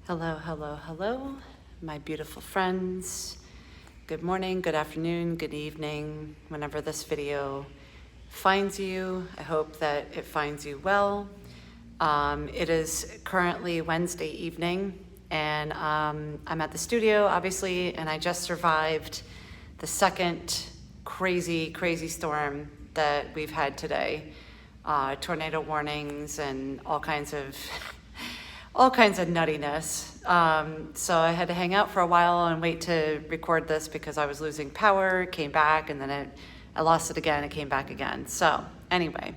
Hello, hello, hello, my beautiful friends. Good morning, good afternoon, good evening, whenever this video finds you. I hope that it finds you well. It is currently Wednesday evening, and I'm at the studio, obviously, and I just survived the second crazy storm that we've had today. Tornado warnings and all kinds of nuttiness. So I had to hang out for a while and wait to record this because I was losing power, came back, and then I lost it again, it came back again. So anyway,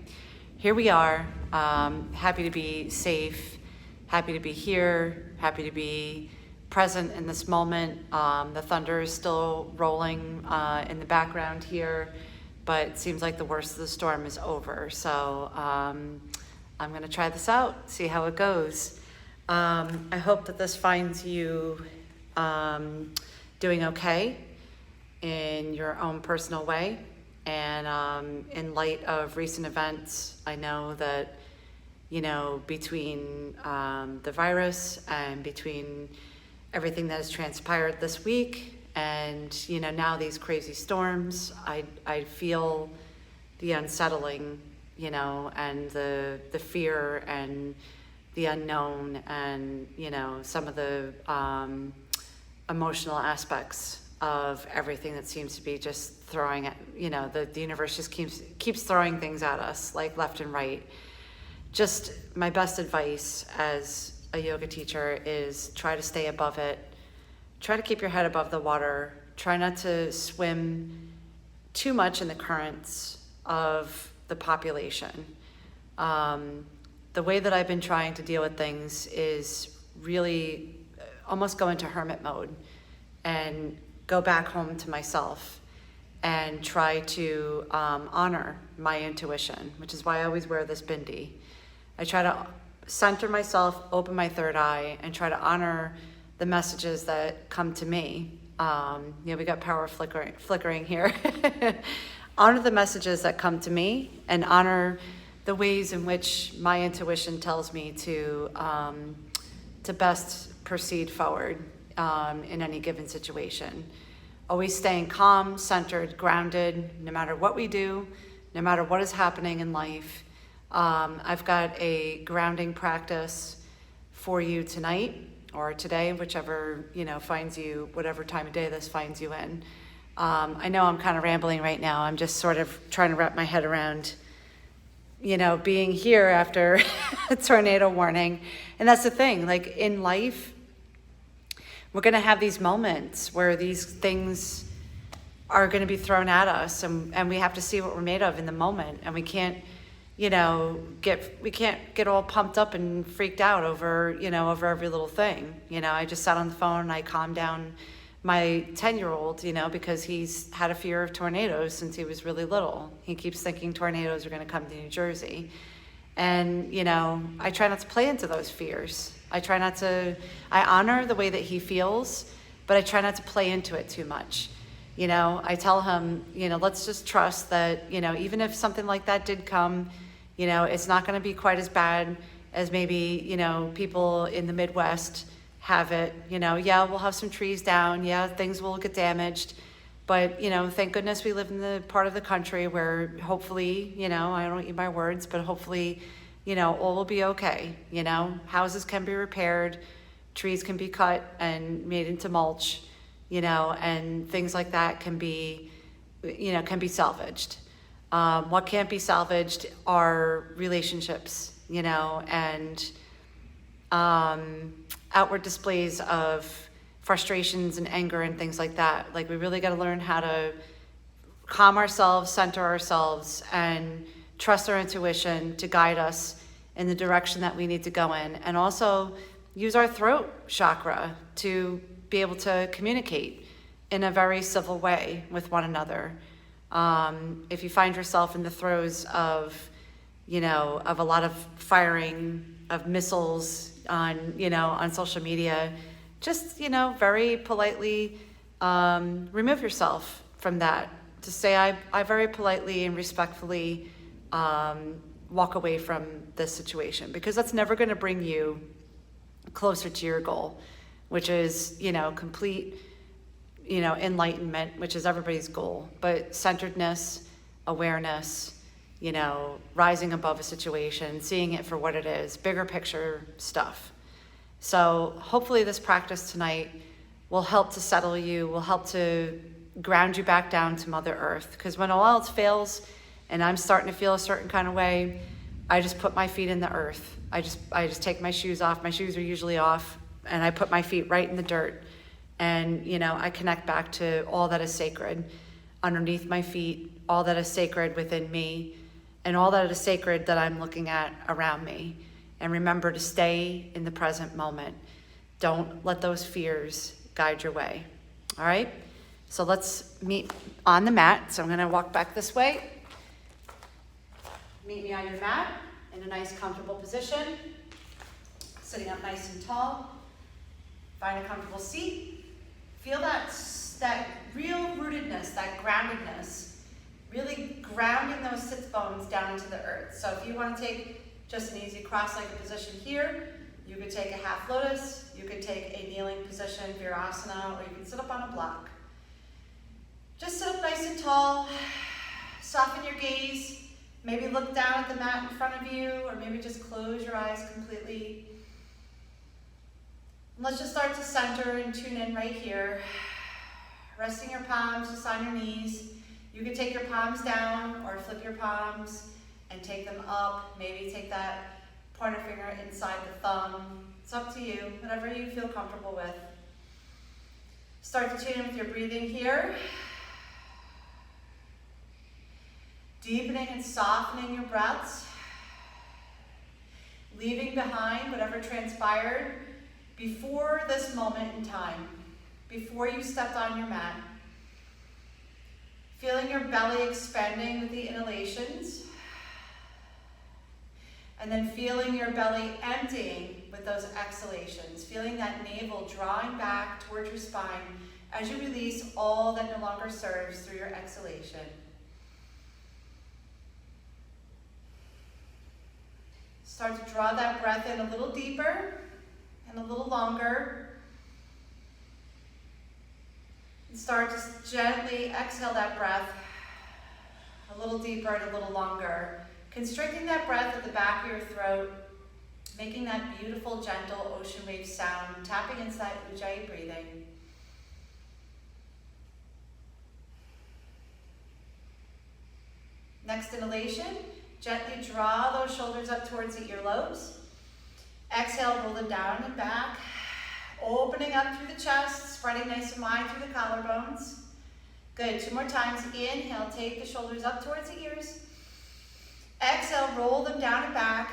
here we are. Happy to be safe, happy to be here, happy to be present in this moment. The thunder is still rolling in the background here, but it seems like the worst of the storm is over. So I'm gonna try this out, see how it goes. I hope that this finds you doing okay in your own personal way. And in light of recent events, I know that, between the virus and between everything that has transpired this week and, now these crazy storms, I feel the unsettling, and the fear and the unknown and, some of the emotional aspects of everything that seems to be just throwing at, the universe just keeps throwing things at us, like left and right. Just my best advice as a yoga teacher is try to stay above it. Try to keep your head above the water. Try not to swim too much in the currents of the population. The way that I've been trying to deal with things is really almost go into hermit mode and go back home to myself and try to honor my intuition, which is why I always wear this bindi. I try to center myself, open my third eye, and try to honor the messages that come to me. We got power flickering here. Honor the messages that come to me and honor the ways in which my intuition tells me to best proceed forward in any given situation. Always staying calm, centered, grounded, no matter what we do, no matter what is happening in life. I've got a grounding practice for you tonight or today, whichever, finds you, whatever time of day this finds you in. I know I'm kind of rambling right now. I'm just sort of trying to wrap my head around being here after a tornado warning. And that's the thing, like in life, we're gonna have these moments where these things are gonna be thrown at us and we have to see what we're made of in the moment. And we can't, get all pumped up and freaked out over every little thing. I just sat on the phone and I calmed down my 10-year-old, because he's had a fear of tornadoes since he was really little. He keeps thinking tornadoes are going to come to New Jersey. And, I try not to play into those fears. I honor the way that he feels, but I try not to play into it too much. I tell him, let's just trust that, even if something like that did come, it's not going to be quite as bad as maybe, people in the Midwest have it. Yeah, we'll have some trees down. Yeah, things will get damaged. But, thank goodness we live in the part of the country where hopefully, I don't eat my words, but hopefully, all will be okay. Houses can be repaired, trees can be cut and made into mulch, and things like that can be salvaged. What can't be salvaged are relationships, and outward displays of frustrations and anger and things like that. Like we really got to learn how to calm ourselves, center ourselves, and trust our intuition to guide us in the direction that we need to go in. And also use our throat chakra to be able to communicate in a very civil way with one another. If you find yourself in the throes of a lot of firing of missiles on social media, just, very politely remove yourself from that. To say, I very politely and respectfully walk away from this situation, because that's never going to bring you closer to your goal, which is, complete, enlightenment, which is everybody's goal, but centeredness, awareness, rising above a situation, seeing it for what it is, bigger picture stuff. So hopefully this practice tonight will help to settle you, will help to ground you back down to Mother Earth. Because when all else fails and I'm starting to feel a certain kind of way, I just put my feet in the earth. I just take my shoes off. My shoes are usually off, and I put my feet right in the dirt. And, I connect back to all that is sacred underneath my feet, all that is sacred within me, and all that is sacred that I'm looking at around me. And remember to stay in the present moment. Don't let those fears guide your way. All right? So let's meet on the mat. So I'm going to walk back this way. Meet me on your mat in a nice, comfortable position. Sitting up nice and tall. Find a comfortable seat. Feel that real rootedness, that groundedness, really grounding those sits bones down into the earth. So if you want to take just an easy cross-legged position here, you could take a half lotus, you could take a kneeling position, Virasana, or you can sit up on a block. Just sit up nice and tall, soften your gaze, maybe look down at the mat in front of you, or maybe just close your eyes completely. And let's just start to center and tune in right here. Resting your palms just on your knees. You can take your palms down or flip your palms and take them up. Maybe take that pointer finger inside the thumb. It's up to you, whatever you feel comfortable with. Start to tune in with your breathing here. Deepening and softening your breaths. Leaving behind whatever transpired before this moment in time, before you stepped on your mat. Feeling your belly expanding with the inhalations. And then feeling your belly emptying with those exhalations. Feeling that navel drawing back towards your spine as you release all that no longer serves through your exhalation. Start to draw that breath in a little deeper and a little longer. And start to gently exhale that breath a little deeper and a little longer. Constricting that breath at the back of your throat, making that beautiful, gentle ocean wave sound, tapping into that Ujjayi breathing. Next inhalation, gently draw those shoulders up towards the earlobes. Exhale, roll them down and back, opening up through the chest, spreading nice and wide through the collarbones. Good, 2 more times. Inhale, take the shoulders up towards the ears. Exhale, roll them down and back,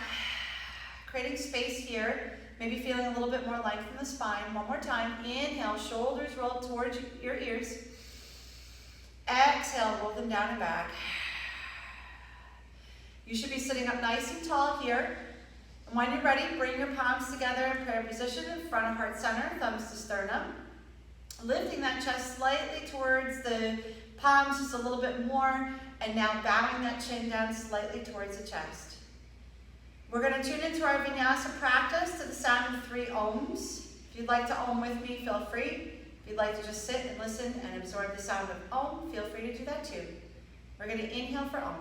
creating space here, maybe feeling a little bit more length in the spine. 1 more time. Inhale, shoulders roll towards your ears. Exhale, roll them down and back. You should be sitting up nice and tall here. And when you're ready, bring your palms together in prayer position in front of heart center, thumbs to sternum. Lifting that chest slightly towards the palms just a little bit more, and now bowing that chin down slightly towards the chest. We're going to tune into our Vinyasa practice to the sound of 3 ohms. If you'd like to om with me, feel free. If you'd like to just sit and listen and absorb the sound of om, feel free to do that too. We're going to inhale for om.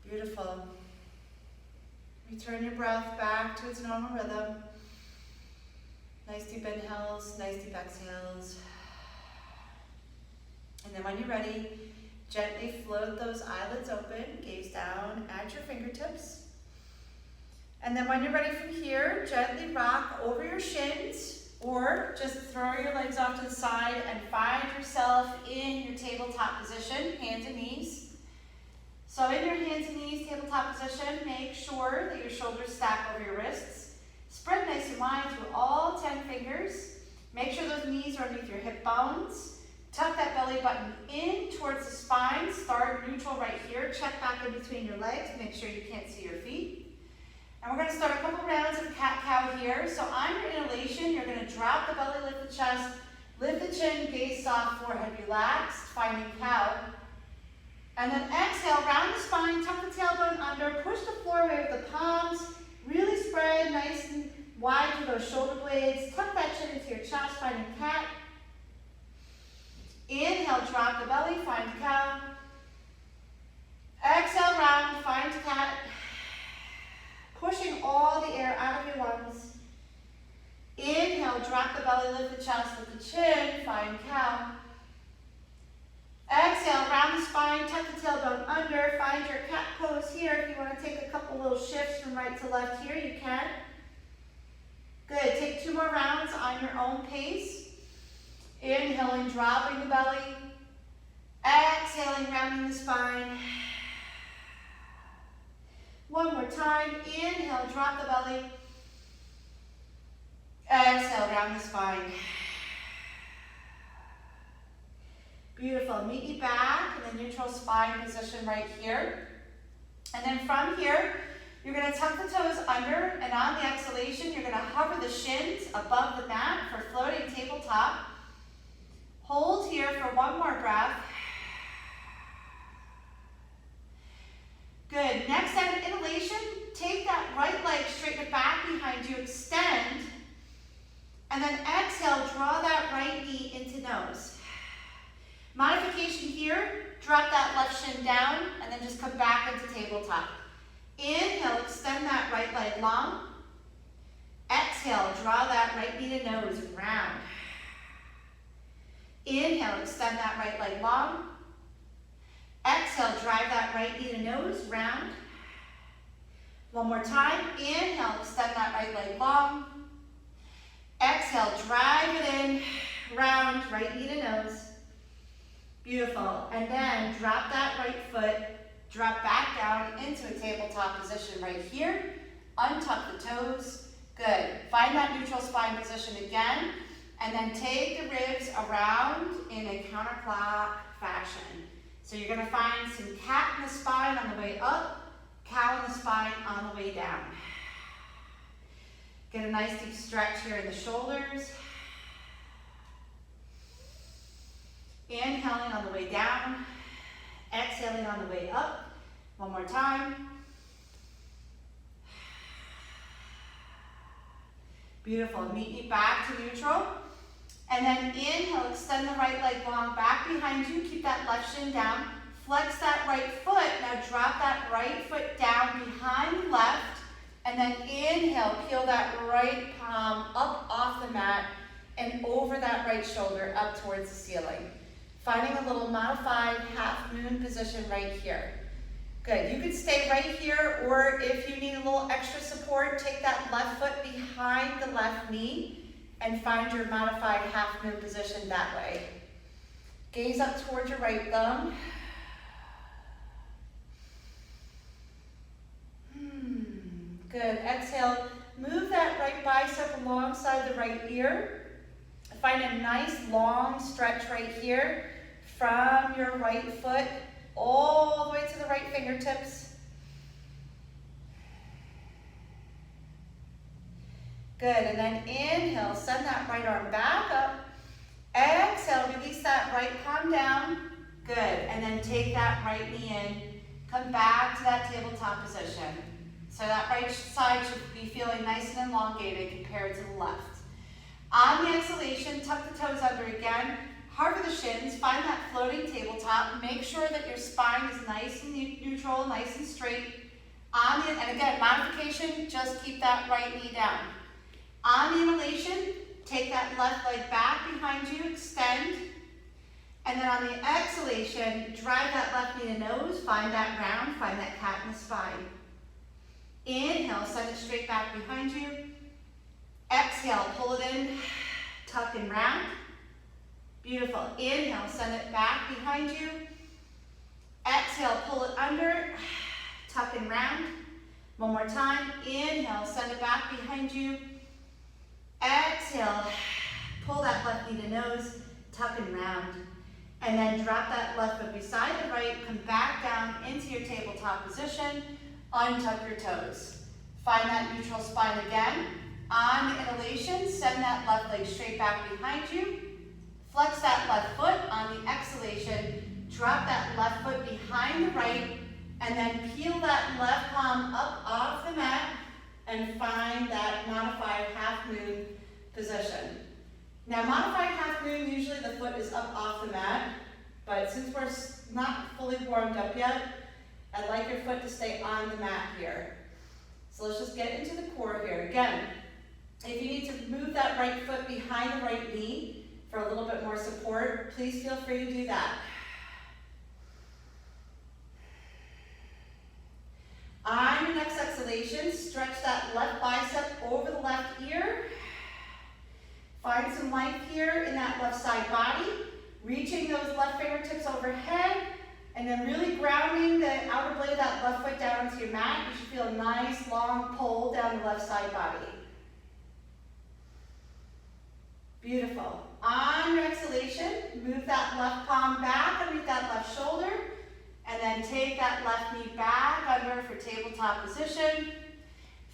Beautiful. Return your breath back to its normal rhythm. Nice deep inhales, nice deep exhales. And then when you're ready, Gently float those eyelids open, gaze down at your fingertips. And then when you're ready from here, gently rock over your shins or just throw your legs off to the side and find yourself in your tabletop position, hands and knees. So in your hands and knees tabletop position, make sure that your shoulders stack over your wrists. Spread nice and wide through all 10 fingers. Make sure those knees are underneath your hip bones. Tuck that belly button in towards the spine. Start neutral right here. Check back in between your legs. Make sure you can't see your feet. And we're going to start a couple rounds of cat-cow here. So on your inhalation, you're going to drop the belly, lift the chest, lift the chin, gaze soft, forehead relaxed, finding cow. And then exhale, round the spine, tuck the tailbone under, push the floor away with the palms, really spread nice and wide through those shoulder blades. Tuck that chin into your chest, finding cat. Inhale, drop the belly, find cow. Exhale, round, find cat. Pushing all the air out of your lungs. Inhale, drop the belly, lift the chest, lift the chin, find cow. Exhale, round the spine, tuck the tailbone under, find your cat pose here. If you want to take a couple little shifts from right to left here, you can. Good, take 2 more rounds on your own pace. Inhaling, dropping the belly. Exhaling, rounding the spine. One more time. Inhale, drop the belly. Exhale, round the spine. Beautiful. Meet me back in the neutral spine position right here. And then from here, you're going to tuck the toes under, and on the exhalation, you're going to hover the shins above the mat for floating tabletop. Hold here for 1 more breath. Good. Next out of inhalation, take that right leg, straighten it back behind you, extend. And then exhale, draw that right knee into nose. Modification here, drop that left shin down, and then just come back into tabletop. Inhale, extend that right leg long. Exhale, draw that right knee to nose and round. Inhale, extend that right leg long. Exhale, drive that right knee to nose, round. One more time. Inhale, extend that right leg long. Exhale, drive it in, round, right knee to nose. Beautiful. And then drop that right foot, drop back down into a tabletop position right here. Untuck the toes. Good. Find that neutral spine position again. And then take the ribs around in a counterclock fashion. So you're going to find some cat in the spine on the way up, cow in the spine on the way down. Get a nice deep stretch here in the shoulders. Inhaling on the way down, exhaling on the way up. One more time. Beautiful. Meet me back to neutral. And then inhale, extend the right leg long back behind you. Keep that left shin down. Flex that right foot. Now drop that right foot down behind left. And then inhale, peel that right palm up off the mat and over that right shoulder up towards the ceiling. Finding a little modified half moon position right here. Good. You could stay right here, or if you need a little extra support, take that left foot behind the left knee and find your modified half moon position that way. Gaze up towards your right thumb. Good. Exhale. Move that right bicep alongside the right ear. Find a nice long stretch right here from your right foot all the way to the right fingertips. Good, and then inhale, send that right arm back up. Exhale, release that right palm down. Good, and then take that right knee in. Come back to that tabletop position. So that right side should be feeling nice and elongated compared to the left. On the exhalation, tuck the toes under again. Hover the shins, find that floating tabletop. Make sure that your spine is nice and neutral, nice and straight. And again, modification, just keep that right knee down. On the inhalation, take that left leg back behind you, extend. And then on the exhalation, drive that left knee to nose, find that round, find that cat in the spine. Inhale, send it straight back behind you. Exhale, pull it in, tuck and round. Beautiful. Inhale, send it back behind you. Exhale, pull it under, tuck and round. One more time. Inhale, send it back behind you. Exhale, pull that left knee to nose, tuck and round. And then drop that left foot beside the right, come back down into your tabletop position, untuck your toes. Find that neutral spine again. On the inhalation, send that left leg straight back behind you. Flex that left foot. On the exhalation, drop that left foot behind the right, and then peel that left palm up off the mat and find that modified half moon position. Now, modified half moon, usually the foot is up off the mat, but since we're not fully warmed up yet, I'd like your foot to stay on the mat here. So let's just get into the core here. Again, if you need to move that right foot behind the right knee for a little bit more support, please feel free to do that. On your next exhalation, stretch that left bicep over the left ear. Find some length here in that left side body, reaching those left fingertips overhead, and then really grounding the outer blade of that left foot down into your mat. You should feel a nice long pull down the left side body. Beautiful. On your exhalation, move that left palm back underneath that left shoulder, and then take that left knee back under for tabletop position.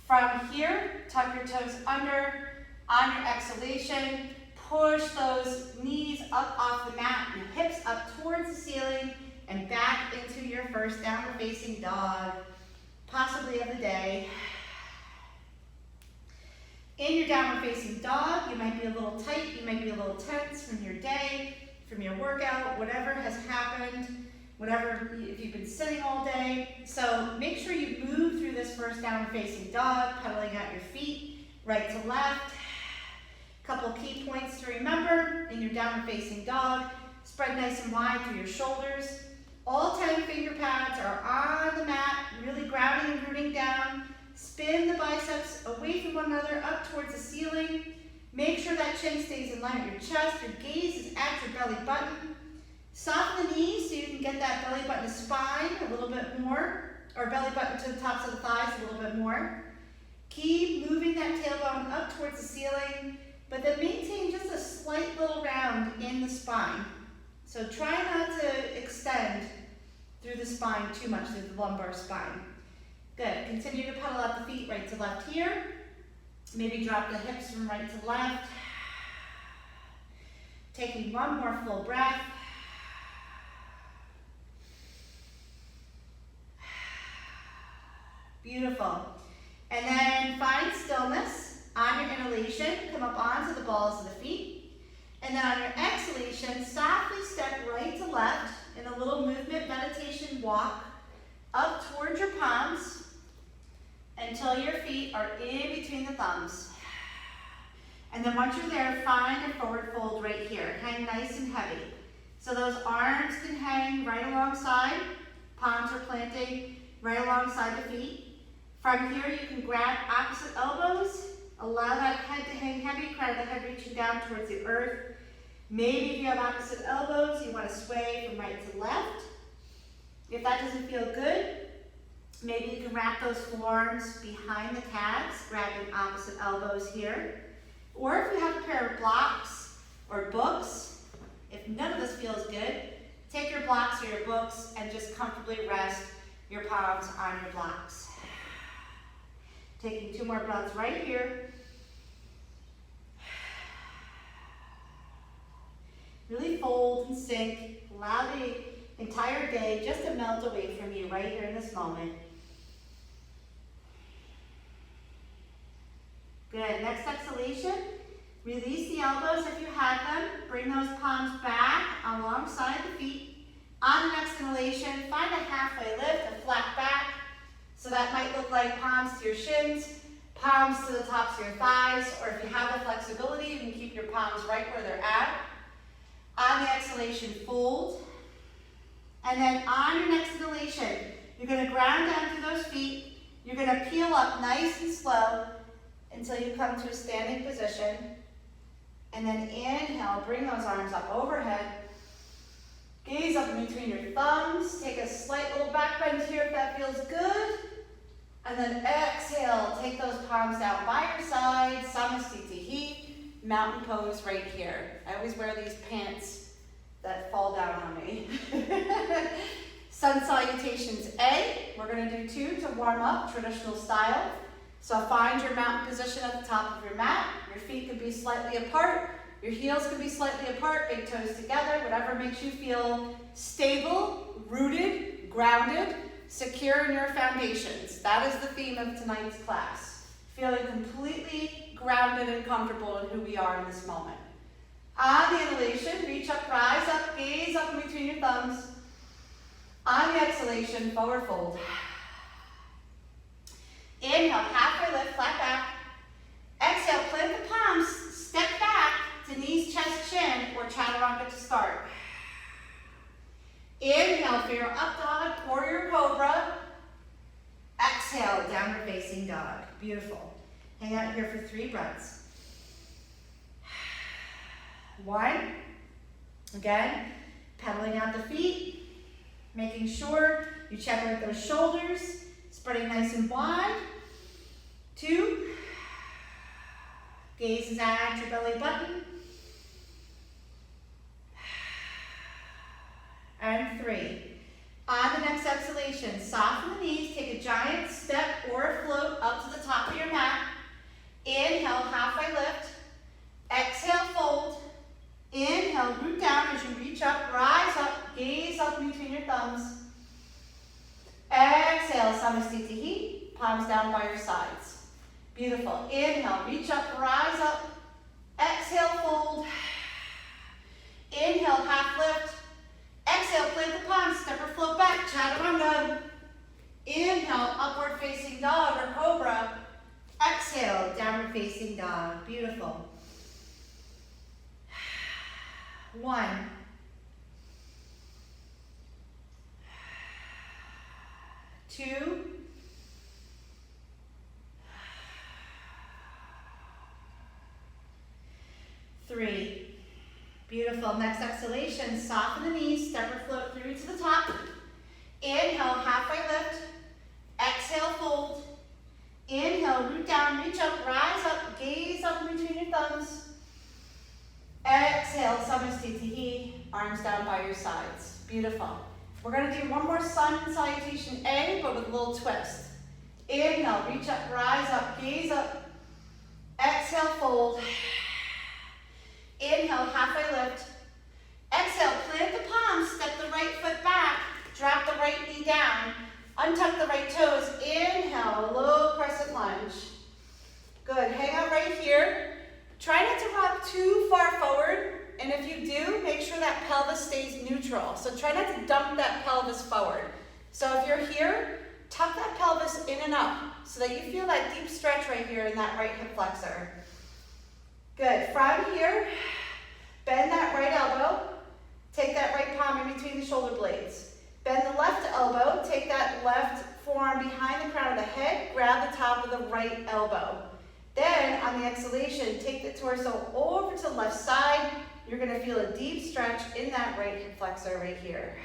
From here, tuck your toes under. On your exhalation, push those knees up off the mat and hips up towards the ceiling and back into your first downward facing dog, possibly of the day. In your downward facing dog, you might be a little tight, you might be a little tense from your day, from your workout, whatever has happened, whatever, if you've been sitting all day. So make sure you move through this first downward facing dog, pedaling out your feet, right to left. Couple key points to remember in your downward facing dog. Spread nice and wide through your shoulders. All 10 finger pads are on the mat, really grounding and rooting down. Spin the biceps away from one another up towards the ceiling. Make sure that chin stays in line with your chest. Your gaze is at your belly button. Soften the knees so you can get that belly button to spine a little bit more, or belly button to the tops of the thighs a little bit more. Keep moving that tailbone up towards the ceiling, but then maintain just a slight little round in the spine. So try not to extend through the spine too much, through the lumbar spine. Good. Continue to pedal out the feet right to left here. Maybe drop the hips from right to left. Taking one more full breath. Beautiful. And then find stillness. On your inhalation, come up onto the balls of the feet. And then on your exhalation, softly step right to left in a little movement meditation walk up towards your palms until your feet are in between the thumbs. And then once you're there, find a forward fold right here. Hang nice and heavy. So those arms can hang right alongside, palms are planting right alongside the feet. From here, you can grab opposite elbows. Allow that head to hang heavy, crown of the head reaching down towards the earth. Maybe if you have opposite elbows, you want to sway from right to left. If that doesn't feel good, maybe you can wrap those forearms behind the calves, grabbing opposite elbows here. Or if you have a pair of blocks or books, if none of this feels good, take your blocks or your books and just comfortably rest your palms on your blocks. Taking 2 more breaths right here. Really fold and sink. Allow the entire day just to melt away from you right here in this moment. Good. Next exhalation. Release the elbows if you have them. Bring those palms back alongside the feet. On the next inhalation, find a halfway lift, a flat back. So that might look like palms to your shins, palms to the tops of your thighs, or if you have the flexibility, you can keep your palms right where they're at. On the exhalation, fold. And then on your next inhalation, you're going to ground down through those feet. You're going to peel up nice and slow until you come to a standing position. And then inhale, bring those arms up overhead. Gaze up in between your thumbs. Take a slight little back bend here if that feels good. And then exhale, take those palms down by your side. Samasthiti, mountain pose right here. I always wear these pants that fall down on me. Sun salutations A. We're going to do 2 to warm up, traditional style. So find your mountain position at the top of your mat. Your feet could be slightly apart. Your heels could be slightly apart, big toes together, whatever makes you feel stable, rooted, grounded, secure in your foundations. That is the theme of tonight's class. Feeling completely grounded and comfortable in who we are in this moment. On the inhalation, reach up, rise up, gaze up in between your thumbs. On the exhalation, forward fold. Inhale, halfway lift, flat back. Exhale, plant the palms, step back to knees, chest, chin, or chaturanga to start. Inhale for your up dog, warrior cobra. Exhale, downward facing dog. Beautiful. Hang out here for 3 breaths. 1. Again, pedaling out the feet, making sure you check out those shoulders, spreading nice and wide. 2. Gaze is at your belly button. And 3. On the next exhalation, soften the knees, take a giant step or a float up to the top of your mat. Inhale, halfway lift. Exhale, fold. Inhale, root down as you reach up, rise up, gaze up in between your thumbs. Exhale, Samasthiti, palms down by your sides. Beautiful. Inhale, reach up, rise up. Exhale, fold. Inhale, half lift. Exhale, plant the palms, step or float back, chaturanga. Inhale, upward facing dog or cobra. Exhale, downward facing dog. Beautiful. 1. 2. 3. Beautiful. Next exhalation, soften the knees, step or float through to the top. Inhale, halfway lift. Exhale, fold. Inhale, root down, reach up, rise up, gaze up in between your thumbs. Exhale, Samasthiti, arms down by your sides. Beautiful. We're going to do one more sun salutation A, but with a little twist. Inhale, reach up, rise up, gaze up. Exhale, fold. Inhale, halfway lift. Exhale, plant the palms, step the right foot back, drop the right knee down, untuck the right toes. Inhale, low crescent lunge. Good, hang out right here. Try not to rock too far forward, and if you do, make sure that pelvis stays neutral. So try not to dump that pelvis forward. So if you're here, tuck that pelvis in and up so that you feel that deep stretch right here in that right hip flexor. Good, from here, bend that right elbow, take that right palm in between the shoulder blades. Bend the left elbow, take that left forearm behind the crown of the head, grab the top of the right elbow. Then, on the exhalation, take the torso over to the left side. You're going to feel a deep stretch in that right hip flexor right here.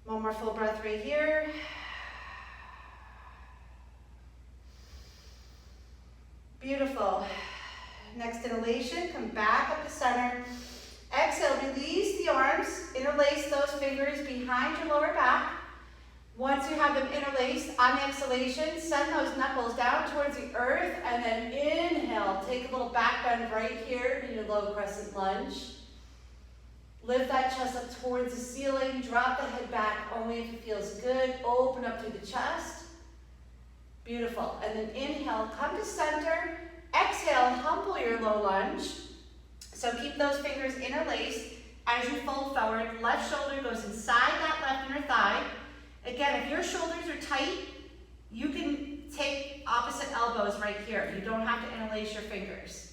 One more full breath right here. Beautiful. Next inhalation, come back up to center. Exhale, release the arms, interlace those fingers behind your lower back. Once you have them interlaced, on the exhalation, send those knuckles down towards the earth, and then inhale, take a little back bend right here in your low crescent lunge. Lift that chest up towards the ceiling, drop the head back only if it feels good, open up through the chest. Beautiful, and then inhale, come to center, exhale, humble your low lunge. So keep those fingers interlaced as you fold forward. Left shoulder goes inside that left inner thigh. Again, if your shoulders are tight, You can take opposite elbows right here. You don't have to interlace your fingers.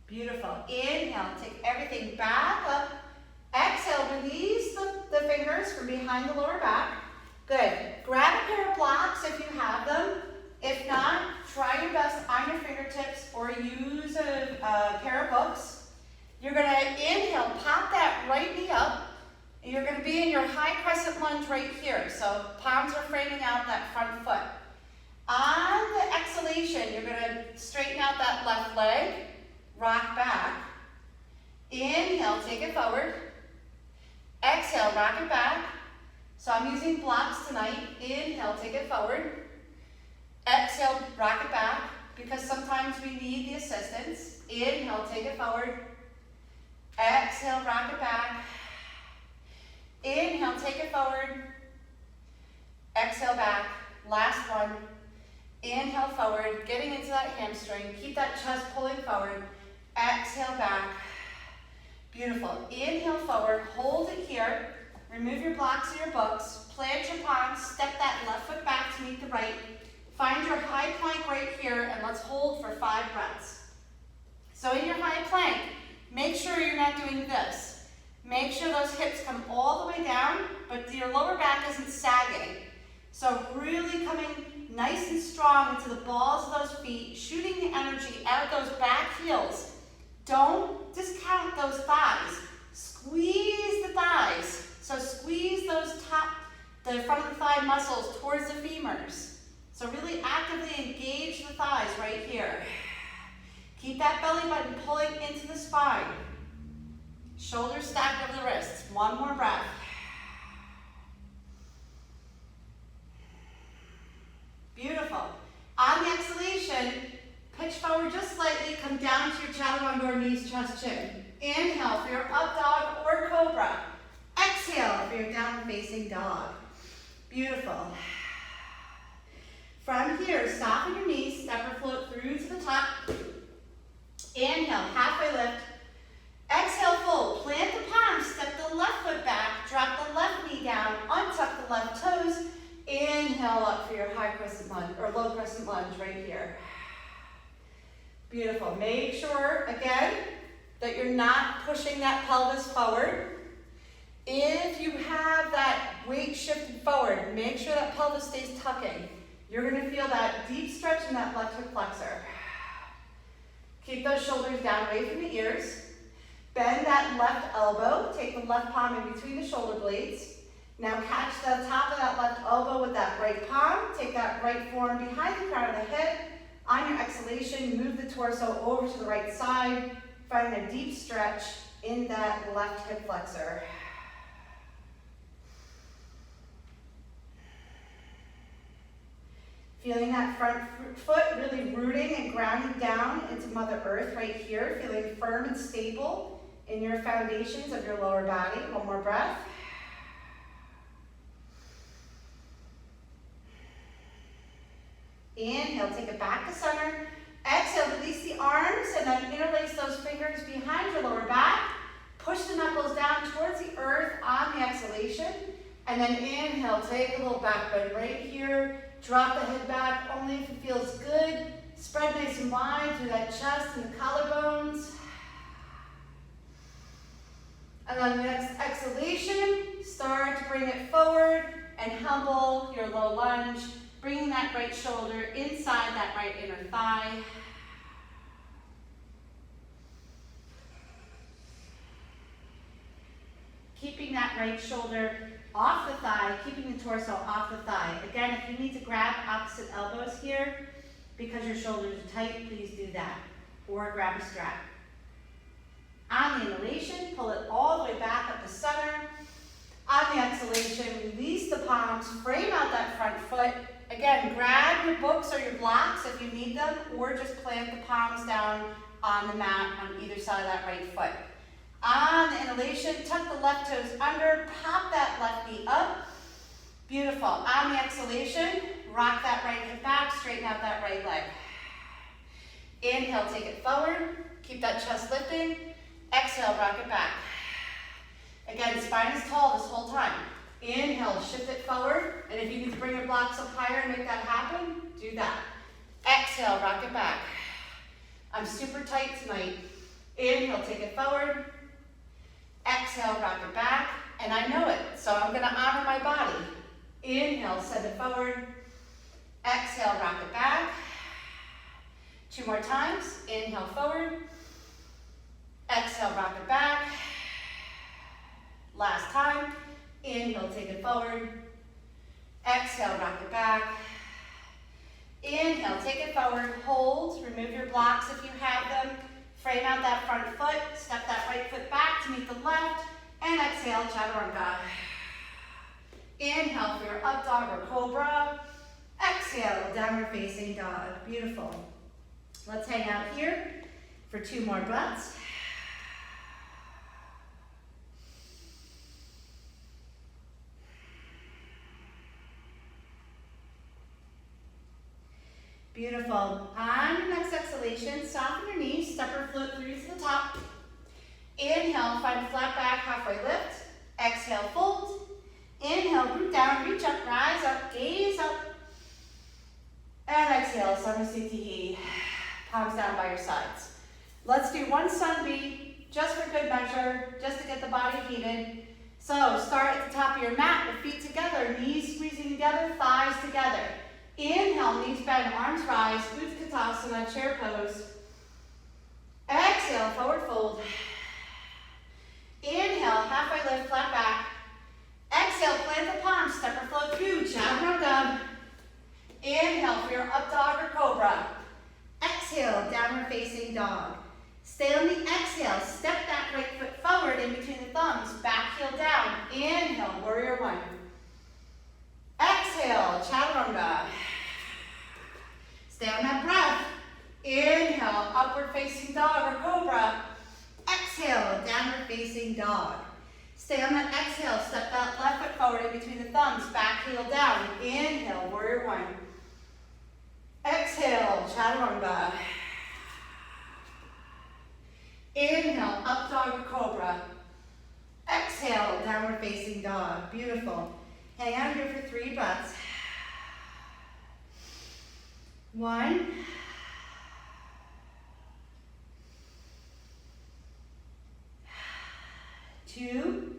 Beautiful. Inhale, take everything back up. Exhale, release the fingers from behind the lower back. Good. Grab a pair of blocks if you have them. If not, try your best on your fingertips or use a pair of books. You're going to inhale, pop that right knee up. You're going to be in your high crescent lunge right here. So palms are framing out that front foot. On the exhalation, you're going to straighten out that left leg, rock back. Inhale, take it forward. Exhale, rock it back. So I'm using blocks tonight. Inhale, take it forward. Exhale, rock it back, because sometimes we need the assistance. Inhale, take it forward. Exhale, rock it back. Inhale, take it forward. Exhale, back. Last one. Inhale, forward, getting into that hamstring. Keep that chest pulling forward. Exhale, back. Beautiful. Inhale, forward, hold it here. Remove your blocks and your books. Plant your palms, step that left foot back to meet the right. Find your high plank right here, and let's hold for 5 breaths. So in your high plank, make sure you're not doing this. Make sure those hips come all the way down, but your lower back isn't sagging. So really coming nice and strong into the balls of those feet, shooting the energy out of those back heels. Don't discount those thighs. Squeeze the thighs. So squeeze those the front of the thigh muscles towards the femurs. So really actively engage the thighs right here. Keep that belly button pulling into the spine. Shoulders stacked over the wrists. One more breath. Beautiful. On the exhalation, pitch forward just slightly. Come down to your chaturanga, knees, chest, chin. Inhale for your up dog or cobra. Exhale for your down facing dog. Beautiful. From here, soften your knees, step or float through to the top. Inhale, halfway lift. Exhale, fold. Plant the palms, step the left foot back, drop the left knee down, untuck the left toes. Inhale up for your high crescent lunge, or low crescent lunge right here. Beautiful. Make sure, again, that you're not pushing that pelvis forward. If you have that weight shifted forward, make sure that pelvis stays tucking. You're going to feel that deep stretch in that left hip flexor. Keep those shoulders down away from the ears. Bend that left elbow. Take the left palm in between the shoulder blades. Now catch the top of that left elbow with that right palm. Take that right forearm behind the crown of the head. On your exhalation, move the torso over to the right side. Find a deep stretch in that left hip flexor. Feeling that front foot really rooting and grounding down into Mother Earth right here. Feeling firm and stable in your foundations of your lower body. One more breath. Inhale, take it back to center. Exhale, release the arms and then interlace those fingers behind your lower back. Push the knuckles down towards the earth on the exhalation. And then inhale, take a little back bend right here. Drop the head back only if it feels good. Spread nice and wide through that chest and the collarbones. And on the next exhalation, start to bring it forward and humble your low lunge. Bringing that right shoulder inside that right inner thigh. Keeping that right shoulder off the thigh, keeping the torso off the thigh. Again, if you need to grab opposite elbows here because your shoulders are tight, please do that. Or grab a strap. On the inhalation, pull it all the way back up to center. On the exhalation, release the palms, frame out that front foot. Again, grab your books or your blocks if you need them, or just plant the palms down on the mat on either side of that right foot. On the inhalation, tuck the left toes under, pop that left knee up. Beautiful. On the exhalation, rock that right hip back, straighten out that right leg. Inhale, take it forward. Keep that chest lifting. Exhale, rock it back. Again, spine is tall this whole time. Inhale, shift it forward, and if you need to bring your blocks up higher and make that happen, do that. Exhale, rock it back. I'm super tight tonight. Inhale, take it forward. Exhale, rock it back, and I know it, so I'm gonna honor my body. Inhale, send it forward. Exhale, rock it back. 2 more times. Inhale, forward. Exhale, rock it back. Last time. Inhale, take it forward. Exhale, rock it back. Inhale, take it forward. Hold. Remove your blocks if you have them. Frame out that front foot. Step that right foot back to meet the left. And exhale, chaturanga. Inhale for your up dog or cobra. Exhale, downward facing dog. Beautiful. Let's hang out here for 2 more breaths. Beautiful. On your next exhalation, soften your knees, step or float through to the top. Inhale, find flat back, halfway lift. Exhale, fold. Inhale, root down, reach up, rise up, gaze up. And exhale, Samasthiti. Palms down by your sides. Let's do 1 sun B, just for good measure, just to get the body heated. So start at the top of your mat, your feet together, knees squeezing together, thighs together. Inhale, knees bend, arms rise, Utkatasana, chair pose. Exhale, forward fold. Inhale, halfway lift, flat back. Exhale, plant the palms, step or float through, chaturanga. Inhale for your up dog or cobra. Exhale, downward facing dog. Stay on the exhale, step that right foot forward in between the thumbs, back heel down. Inhale, warrior 1. Exhale, chaturanga. Stay on that breath. Inhale, upward facing dog or cobra. Exhale, downward facing dog. Stay on that exhale, step that left foot forward in between the thumbs, back heel down. Inhale, warrior 1. Exhale, chaturanga. Inhale, up dog or cobra. Exhale, downward facing dog. Beautiful. Hang out here for 3 breaths. 1. 2.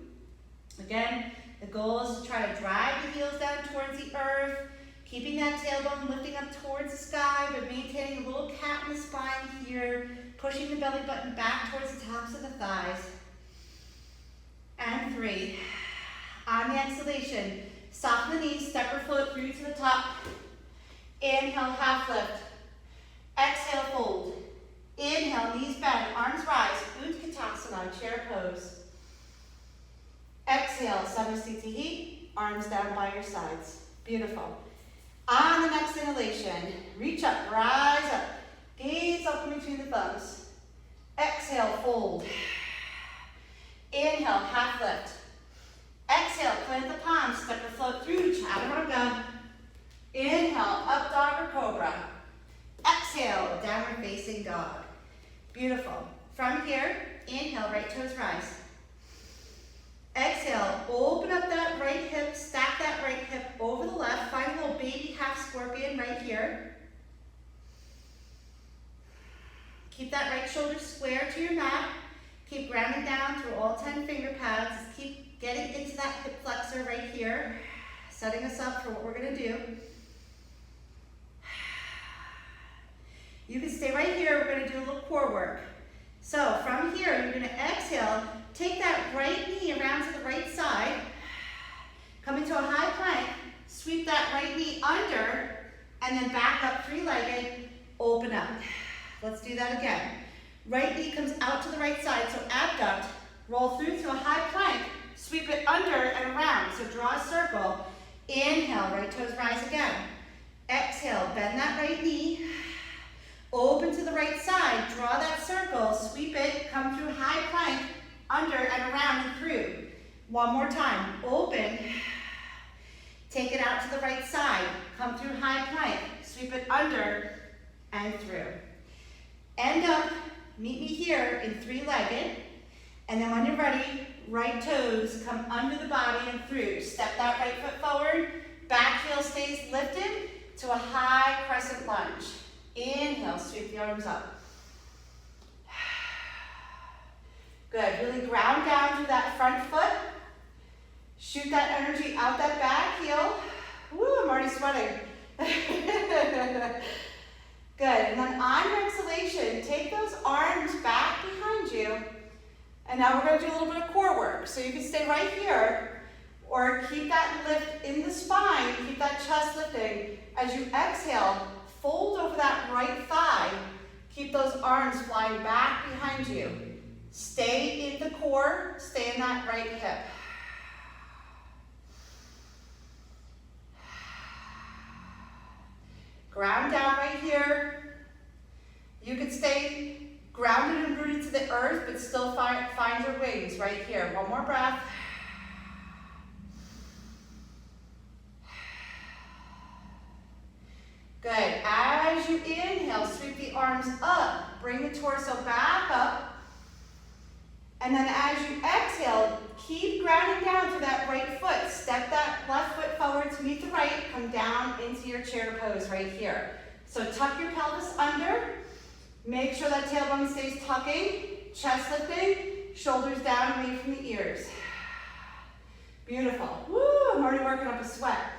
Again, the goal is to try to drive the heels down towards the earth, keeping that tailbone lifting up towards the sky, but maintaining a little cat in the spine here, pushing the belly button back towards the tops of the thighs. And 3. On the exhalation, soften the knees, step or float through to the top. Inhale, half lift. Exhale, fold. Inhale, knees bend, arms rise, Utkatasana, chair pose. Exhale, Samasthiti, arms down by your sides. Beautiful. On the next inhalation, reach up, rise up, gaze up in between the thumbs. Exhale, fold. Inhale, half lift. Exhale, plant the palms, step or float through, chaturanga. Inhale, up dog or cobra. Exhale, downward facing dog. Beautiful. From here, inhale, right toes rise. Exhale, open up that right hip, stack that right hip over the left. Find a little baby half scorpion right here. Keep that right shoulder square to your mat. Keep grounding down through all 10 finger pads. Keep getting into that hip flexor right here, setting us up for what we're gonna do. You can stay right here. We're gonna do a little core work. So from here, you're gonna exhale, take that right knee around to the right side, come into a high plank, sweep that right knee under, and then back up 3-legged, open up. Let's do that again. Right knee comes out to the right side, so abduct, roll through to a high plank, sweep it under and around, so draw a circle. Inhale, right toes rise again. Exhale, bend that right knee, open to the right side, draw that circle, sweep it, come through high plank, under and around and through. One more time, open, take it out to the right side, come through high plank, sweep it under and through. End up, meet me here in 3-legged. And then when you're ready, right toes come under the body and through. Step that right foot forward. Back heel stays lifted to a high crescent lunge. Inhale, sweep the arms up. Good, really ground down through that front foot. Shoot that energy out that back heel. Woo, I'm already sweating. Good, and then on your exhalation, take those arms back behind you. And now we're gonna do a little bit of core work. So you can stay right here, or keep that lift in the spine, keep that chest lifting. As you exhale, fold over that right thigh. Keep those arms flying back behind you. Stay in the core, stay in that right hip. Ground down right here. You can stay grounded and rooted to the earth, but still find your wings right here. One more breath. Good. As you inhale, sweep the arms up. Bring the torso back up. And then as you exhale, keep grounding down to that right foot. Step that left foot forward to meet the right. Come down into your chair pose right here. So tuck your pelvis under. Make sure that tailbone stays tucking. Chest lifting. Shoulders down away from the ears. Beautiful. Woo, I'm already working up a sweat.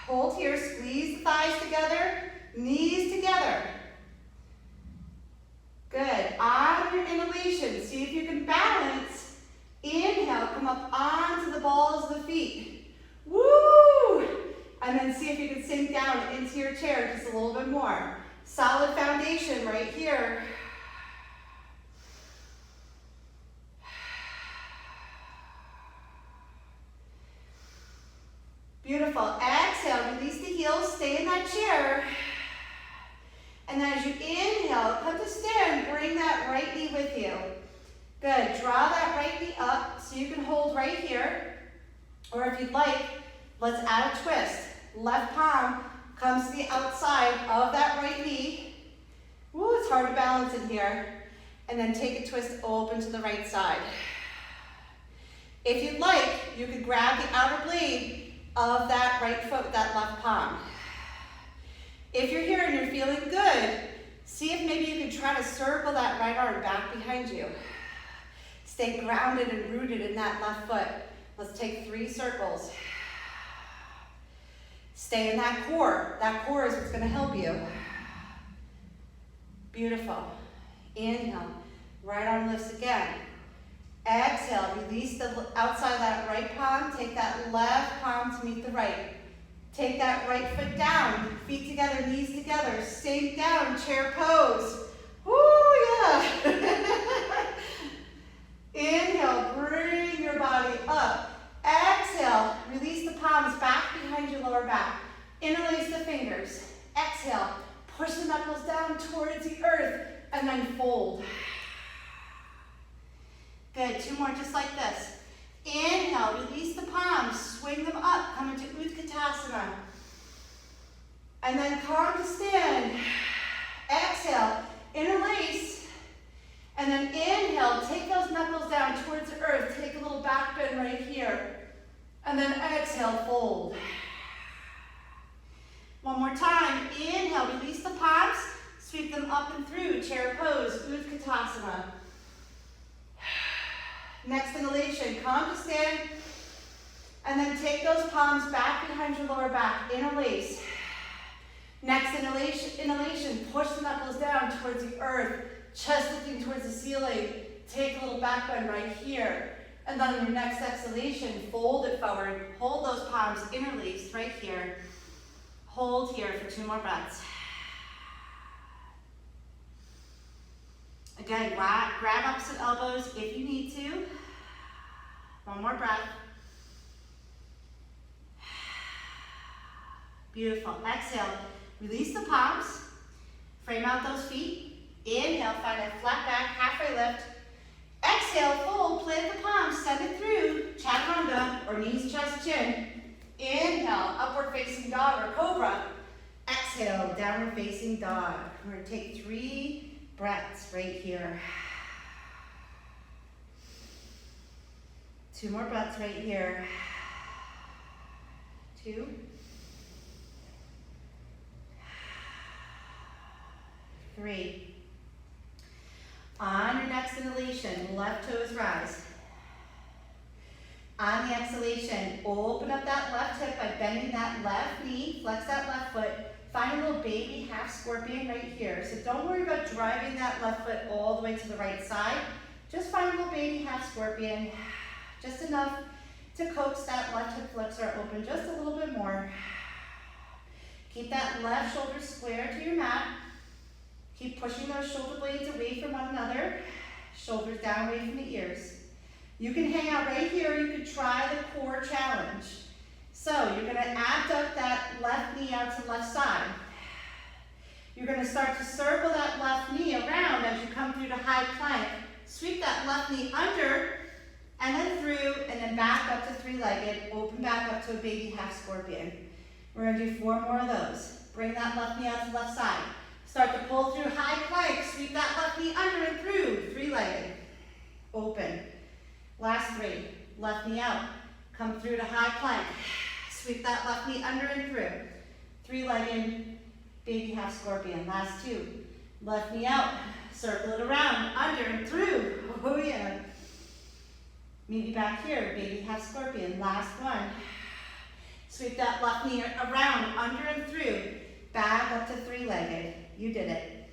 Hold here. Squeeze the thighs together. Knees together. Good. On your inhalation, see if you can balance. Inhale, come up onto the balls of the feet. Woo! And then see if you can sink down into your chair just a little bit more. Solid foundation right here. Beautiful. Exhale, release the heels, stay in that chair. And then as you inhale, come to stand, bring that right knee with you. Good, draw that right knee up so you can hold right here. Or if you'd like, let's add a twist. Left palm comes to the outside of that right knee. Woo, it's hard to balance in here. And then take a twist open to the right side. If you'd like, you could grab the outer blade of that right foot with that left palm. If you're here and you're feeling good, see if maybe you can try to circle that right arm back behind you. Stay grounded and rooted in that left foot. Let's take 3 circles. Stay in that core. That core is what's going to help you. Beautiful. Inhale. Right arm lifts again. Exhale. Release the outside of that right palm. Take that left palm to meet the right. Take that right foot down, feet together, knees together, sink down, chair pose. Woo, yeah. Inhale, bring your body up. Exhale, release the palms back behind your lower back. Interlace the fingers. Exhale, push the knuckles down towards the earth, and then fold. Good, 2 more just like this. Inhale, release the palms, swing them up, come into Utkatasana. And then come to stand. Exhale, interlace. And then inhale, take those knuckles down towards the earth. Take a little back bend right here. And then exhale, fold. One more time. Inhale, release the palms, sweep them up and through, chair pose, Utkatasana. Next inhalation, come to stand, and then take those palms back behind your lower back, interlace. Next inhalation, push the knuckles down towards the earth, chest lifting towards the ceiling. Take a little back bend right here. And then on your next exhalation, fold it forward, hold those palms interlaced right here. Hold here for 2 more breaths. Again, grab opposite elbows if you need to. 1 more breath. Beautiful. Exhale, release the palms. Frame out those feet. Inhale, find a flat back, halfway lift. Exhale, fold, plant the palms, send it through, chaturanga, or knees, chest, chin. Inhale, upward facing dog or cobra. Exhale, downward facing dog. We're gonna take 3 breaths right here. 2 more breaths right here. 2. 3. On your next inhalation, left toes rise. On the exhalation, open up that left hip by bending that left knee, flex that left foot. Find a little baby half scorpion right here. So don't worry about driving that left foot all the way to the right side. Just find a little baby half scorpion. Just enough to coax that left hip flexor open just a little bit more. Keep that left shoulder square to your mat. Keep pushing those shoulder blades away from one another. Shoulders down away from the ears. You can hang out right here. You could try the core challenge. So you're going to abduct that left knee out to the left side. You're going to start to circle that left knee around as you come through to high plank. Sweep that left knee under, and then through, and then back up to three-legged. Open back up to a baby half scorpion. We're going to do 4 more of those. Bring that left knee out to the left side. Start to pull through high plank. Sweep that left knee under and through. Three-legged. Open. Last 3. Left knee out. Come through to high plank. Sweep that left knee under and through. Three-legged baby half scorpion. Last 2. Left knee out. Circle it around. Under and through. Oh yeah. Meet you back here. Baby half scorpion. Last 1. Sweep that left knee around. Under and through. Back up to three-legged. You did it.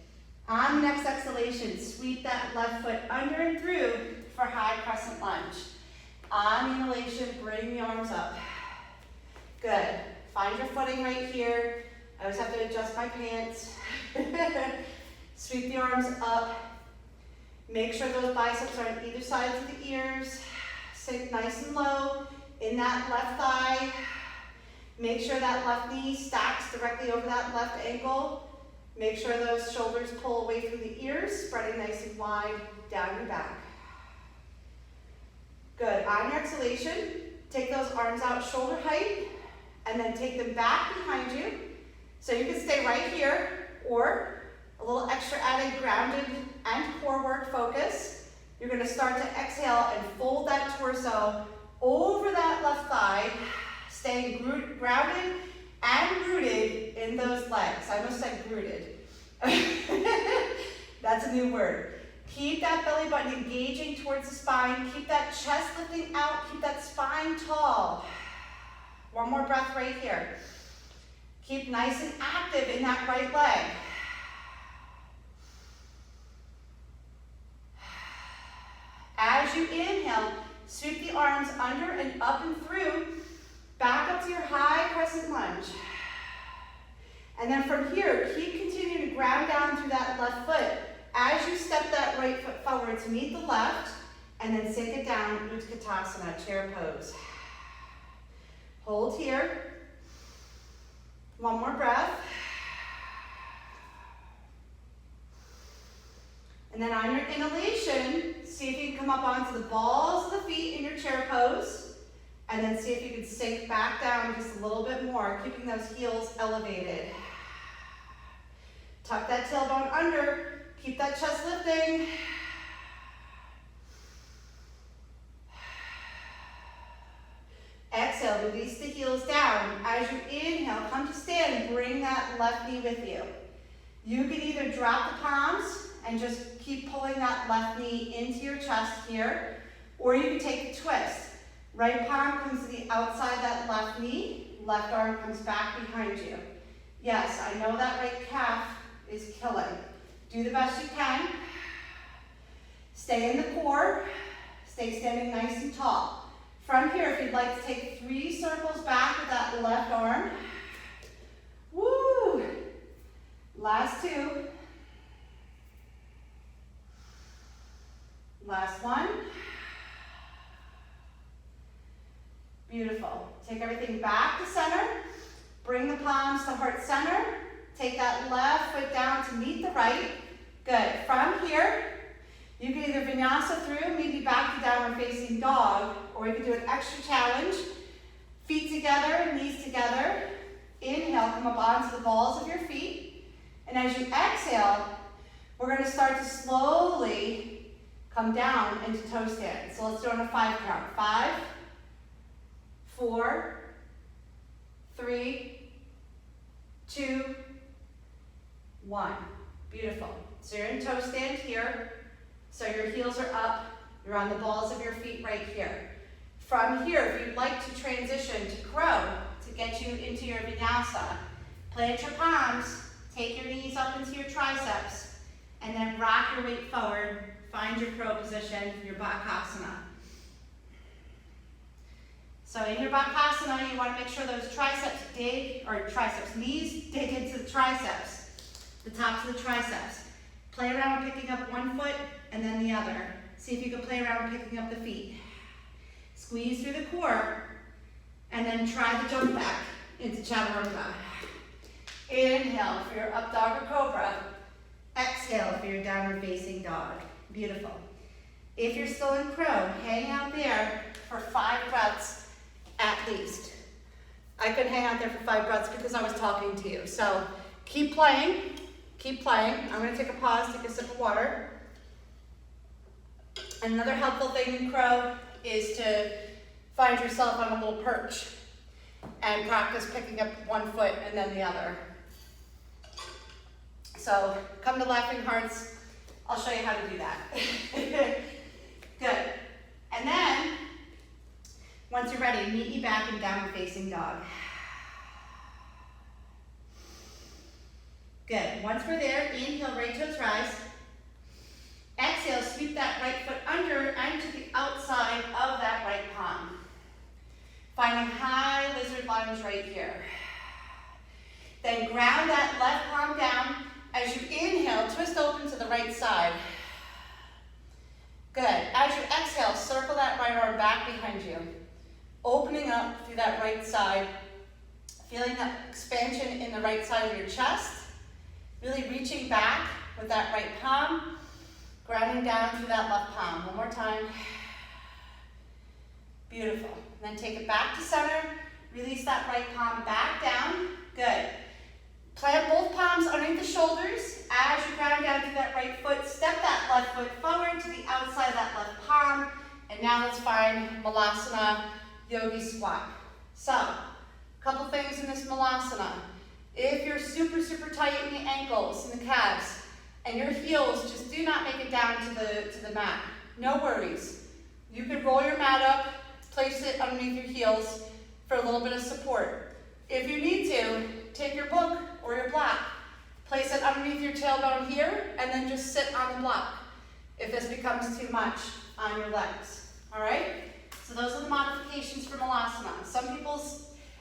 On the next exhalation, sweep that left foot under and through for high crescent lunge. On the inhalation, bring the arms up. Good. Find your footing right here. I always have to adjust my pants. Sweep the arms up. Make sure those biceps are on either side of the ears. Sink nice and low in that left thigh. Make sure that left knee stacks directly over that left ankle. Make sure those shoulders pull away from the ears, spreading nice and wide down your back. Good. On your exhalation, take those arms out shoulder height, and then take them back behind you. So you can stay right here, or a little extra added grounded and core work focus. You're going to start to exhale and fold that torso over that left thigh, staying grounded and rooted in those legs. I almost said rooted. That's a new word. Keep that belly button engaging towards the spine. Keep that chest lifting out. Keep that spine tall. 1 more breath right here. Keep nice and active in that right leg. As you inhale, sweep the arms under and up and through. Back up to your high crescent lunge. And then from here, keep continuing to ground down through that left foot as you step that right foot forward to meet the left, and then sink it down, Utkatasana, chair pose. Hold here. 1 more breath. And then on your inhalation, see if you can come up onto the balls of the feet in your chair pose. And then see if you can sink back down just a little bit more, keeping those heels elevated. Tuck that tailbone under, keep that chest lifting. Exhale, release the heels down. As you inhale, come to stand and bring that left knee with you. You can either drop the palms and just keep pulling that left knee into your chest here, or you can take a twist. Right palm comes to the outside that left knee, left arm comes back behind you. Yes, I know that right calf is killing. Do the best you can. Stay in the core. Stay standing nice and tall. From here, if you'd like to take 3 circles back with that left arm. Woo! Last 2. Last 1. Beautiful. Take everything back to center. Bring the palms to heart center. Take that left foot down to meet the right. Good. From here, you can either vinyasa through, maybe back to downward facing dog, or you can do an extra challenge. Feet together, knees together. Inhale, come up onto the balls of your feet. And as you exhale, we're going to start to slowly Come down into toe stand. So let's do it on a 5 count. 5, 4, 3, 2, 1. Beautiful. So you're in toe stand here. So your heels are up. You're on the balls of your feet right here. From here, if you'd like to transition to crow to get you into your vinyasa, plant your palms, take your knees up into your triceps, and then rock your weight forward. Find your crow position, your Bakasana. So in your Bakasana, you want to make sure those knees dig into the triceps, the tops of the triceps. Play around with picking up one foot and then the other. See if you can play around with picking up the feet. Squeeze through the core, and then try the jump back into Chaturanga. Inhale for your up dog or cobra. Exhale for your downward facing dog. Beautiful. If you're still in crow, hang out there for 5 breaths at least. I could hang out there for 5 breaths because I was talking to you. So keep playing, keep playing. I'm gonna take a pause, take a sip of water. Another helpful thing in crow is to find yourself on a little perch and practice picking up one foot and then the other. So come to Laughing Hearts. I'll show you how to do that. Good. And then, once you're ready, meet me back in downward facing dog. Good. Once we're there, inhale, right toes rise. Exhale, sweep that right foot under and to the outside of that right palm. Find a high lizard lunge right here. Then ground that left palm down. As you inhale, twist open to the right side. Good. As you exhale, circle that right arm back behind you. Opening up through that right side. Feeling that expansion in the right side of your chest. Really reaching back with that right palm. Grounding down through that left palm. One more time. Beautiful. And then take it back to center. Release that right palm back down. Good. Plant both palms underneath the shoulders. As you ground down to that right foot, step that left foot forward to the outside of that left palm. And now let's find Malasana Yogi Squat. So, a couple things in this Malasana. If you're super, super tight in the ankles and the calves, and your heels just do not make it down to the mat, no worries. You could roll your mat up, place it underneath your heels for a little bit of support. If you need to, take your book or your block, place it underneath your tailbone here, and then just sit on the block if this becomes too much on your legs, all right? So those are the modifications for Malasana.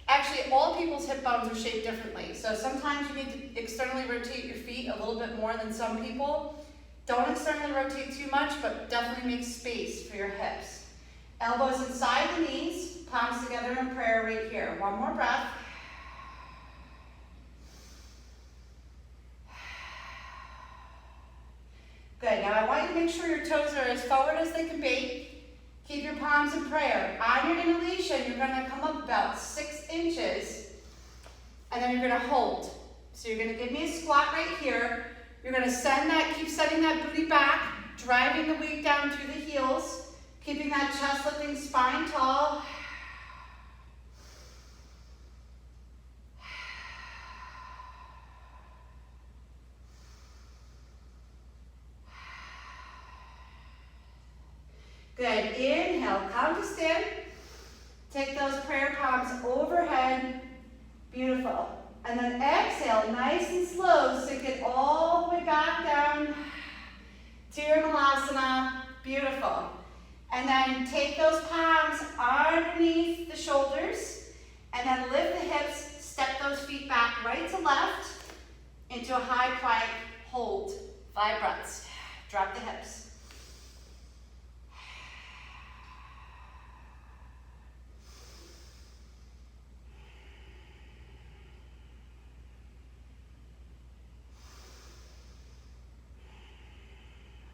Actually all people's hip bones are shaped differently, so sometimes you need to externally rotate your feet a little bit more than some people. Don't externally rotate too much, but definitely make space for your hips. Elbows inside the knees, palms together in prayer right here. One more breath. Good, now I want you to make sure your toes are as forward as they can be. Keep your palms in prayer. On your inhalation, you're gonna come up about 6 inches, and then you're gonna hold. So you're gonna give me a squat right here. You're gonna keep sending that booty back, driving the weight down through the heels, keeping that chest lifting, spine tall. Good, inhale, come to stand. Take those prayer palms overhead, beautiful. And then exhale, nice and slow, sink it all the way back down to your Malasana, beautiful. And then take those palms underneath the shoulders, and then lift the hips, step those feet back right to left into a high plank, hold, 5 breaths. Drop the hips.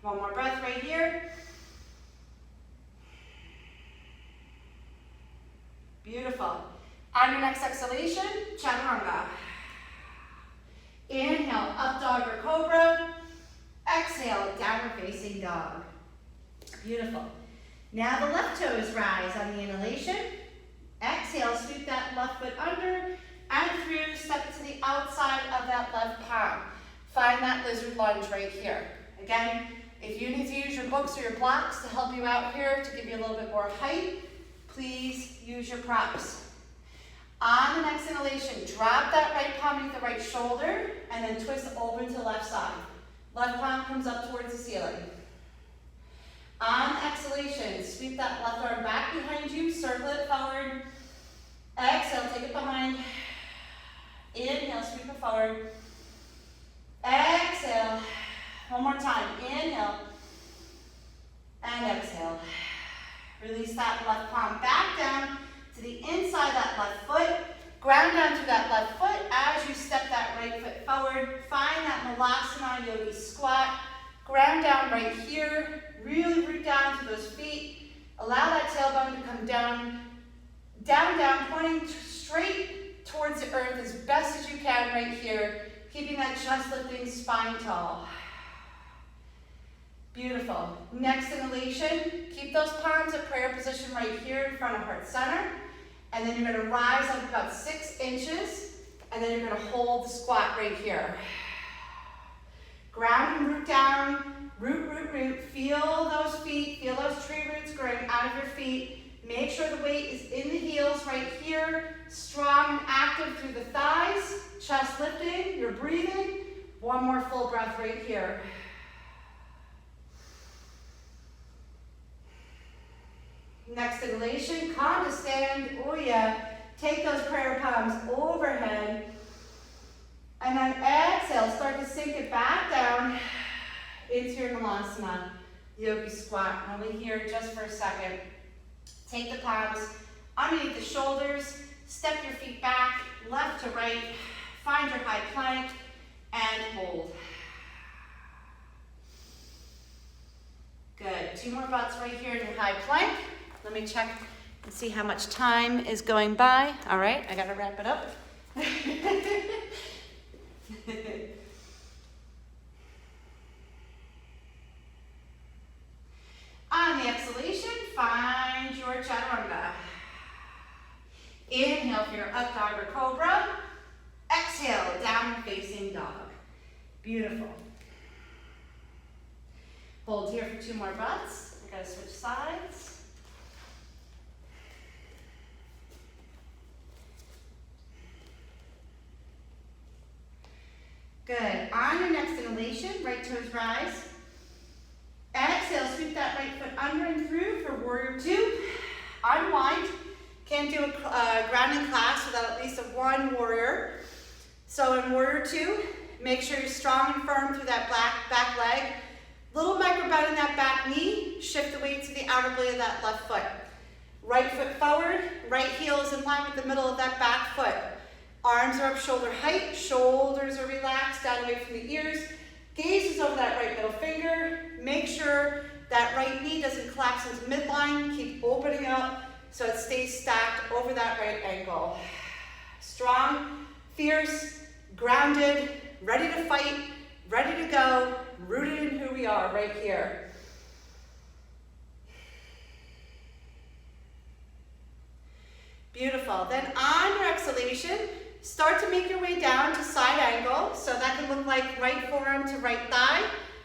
One more breath right here. Beautiful. On your next exhalation, Chaturanga. Inhale, up dog or cobra. Exhale, downward facing dog. Beautiful. Now the left toes rise on the inhalation. Exhale, sweep that left foot under and through, step to the outside of that left palm. Find that lizard lunge right here. Again, if you need to use your books or your blocks to help you out here, to give you a little bit more height, please use your props. On the next inhalation, drop that right palm beneath the right shoulder and then twist over to the left side. Left palm comes up towards the ceiling. On exhalation, sweep that left arm back behind you, circle it forward. Exhale, take it behind. Inhale, sweep it forward. Exhale. One more time. Inhale. And exhale. Release that left palm back down to the inside of that left foot. Ground down to that left foot as you step that right foot forward. Find that Malasana Yogi squat. Ground down right here. Really root down to those feet. Allow that tailbone to come down, down, down, pointing straight towards the earth as best as you can right here. Keeping that chest lifting, spine tall. Beautiful. Next inhalation, keep those palms at prayer position right here in front of heart center. And then you're going to rise up about 6 inches. And then you're going to hold the squat right here. Ground and root down. Root, root, root. Feel those feet. Feel those tree roots growing out of your feet. Make sure the weight is in the heels right here. Strong and active through the thighs. Chest lifting. You're breathing. One more full breath right here. Next inhalation, come to stand. Oh yeah. Take those prayer palms overhead. And then exhale, start to sink it back down into your Malasana Yogi squat. Only here just for a second. Take the palms underneath the shoulders. Step your feet back, left to right. Find your high plank and hold. Good. 2 more breaths right here in your high plank. Let me check and see how much time is going by. All right, I gotta wrap it up. On the exhalation, find your chaturanga. Inhale for your up dog or cobra. Exhale, downward facing dog. Beautiful. Hold here for 2 more breaths. I gotta switch sides. Good. On your next inhalation, right toes rise. Exhale, sweep that right foot under and through for warrior 2. Unwind. Can't do a grounding class without at least one warrior. So in warrior 2, make sure you're strong and firm through that back leg. Little micro bend in that back knee. Shift the weight to the outer blade of that left foot. Right foot forward. Right heel is in line with the middle of that back foot. Arms are up shoulder height, shoulders are relaxed, down away from the ears. Gaze is over that right middle finger. Make sure that right knee doesn't collapse into midline. Keep opening up so it stays stacked over that right ankle. Strong, fierce, grounded, ready to fight, ready to go, rooted in who we are right here. Beautiful. Then on your exhalation, start to make your way down to side angle. So that can look like right forearm to right thigh.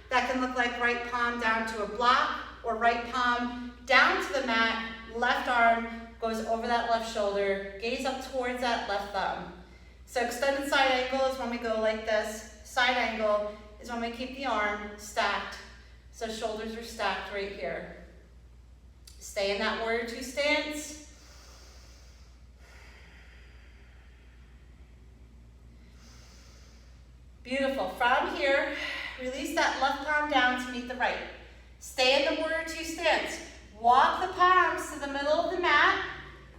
That can look like right palm down to a block, or right palm down to the mat. Left arm goes over that left shoulder. Gaze up towards that left thumb. So extended side angle is when we go like this. Side angle is when we keep the arm stacked. So shoulders are stacked right here. Stay in that warrior 2 stance. Beautiful. From here, release that left palm down to meet the right. Stay in the warrior 2 stance. Walk the palms to the middle of the mat.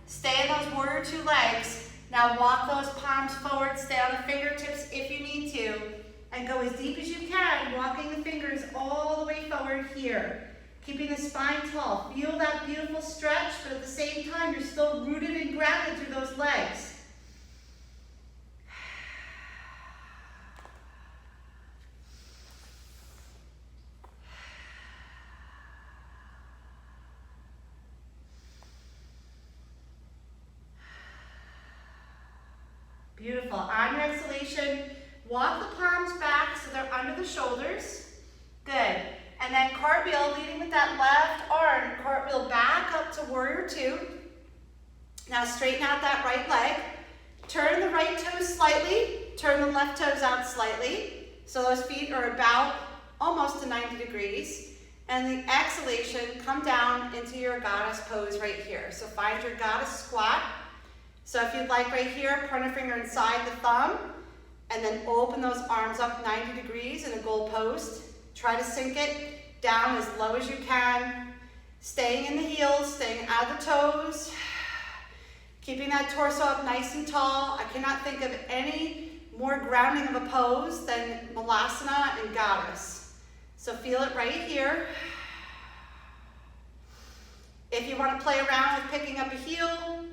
Stay in those warrior 2 legs. Now walk those palms forward. Stay on the fingertips if you need to. And go as deep as you can, walking the fingers all the way forward here. Keeping the spine tall. Feel that beautiful stretch, but at the same time, you're still rooted and grounded through those legs. Beautiful. On your exhalation, walk the palms back so they're under the shoulders. Good. And then cartwheel, leading with that left arm, cartwheel back up to warrior two. Now straighten out that right leg. Turn the right toes slightly, turn the left toes out slightly. So those feet are about almost to 90 degrees. And the exhalation, come down into your goddess pose right here. So find your goddess squat. So if you'd like right here, pointer finger inside the thumb, and then open those arms up 90 degrees in a goal post. Try to sink it down as low as you can. Staying in the heels, staying out of the toes. Keeping that torso up nice and tall. I cannot think of any more grounding of a pose than Malasana and Goddess. So feel it right here. If you want to play around with picking up a heel,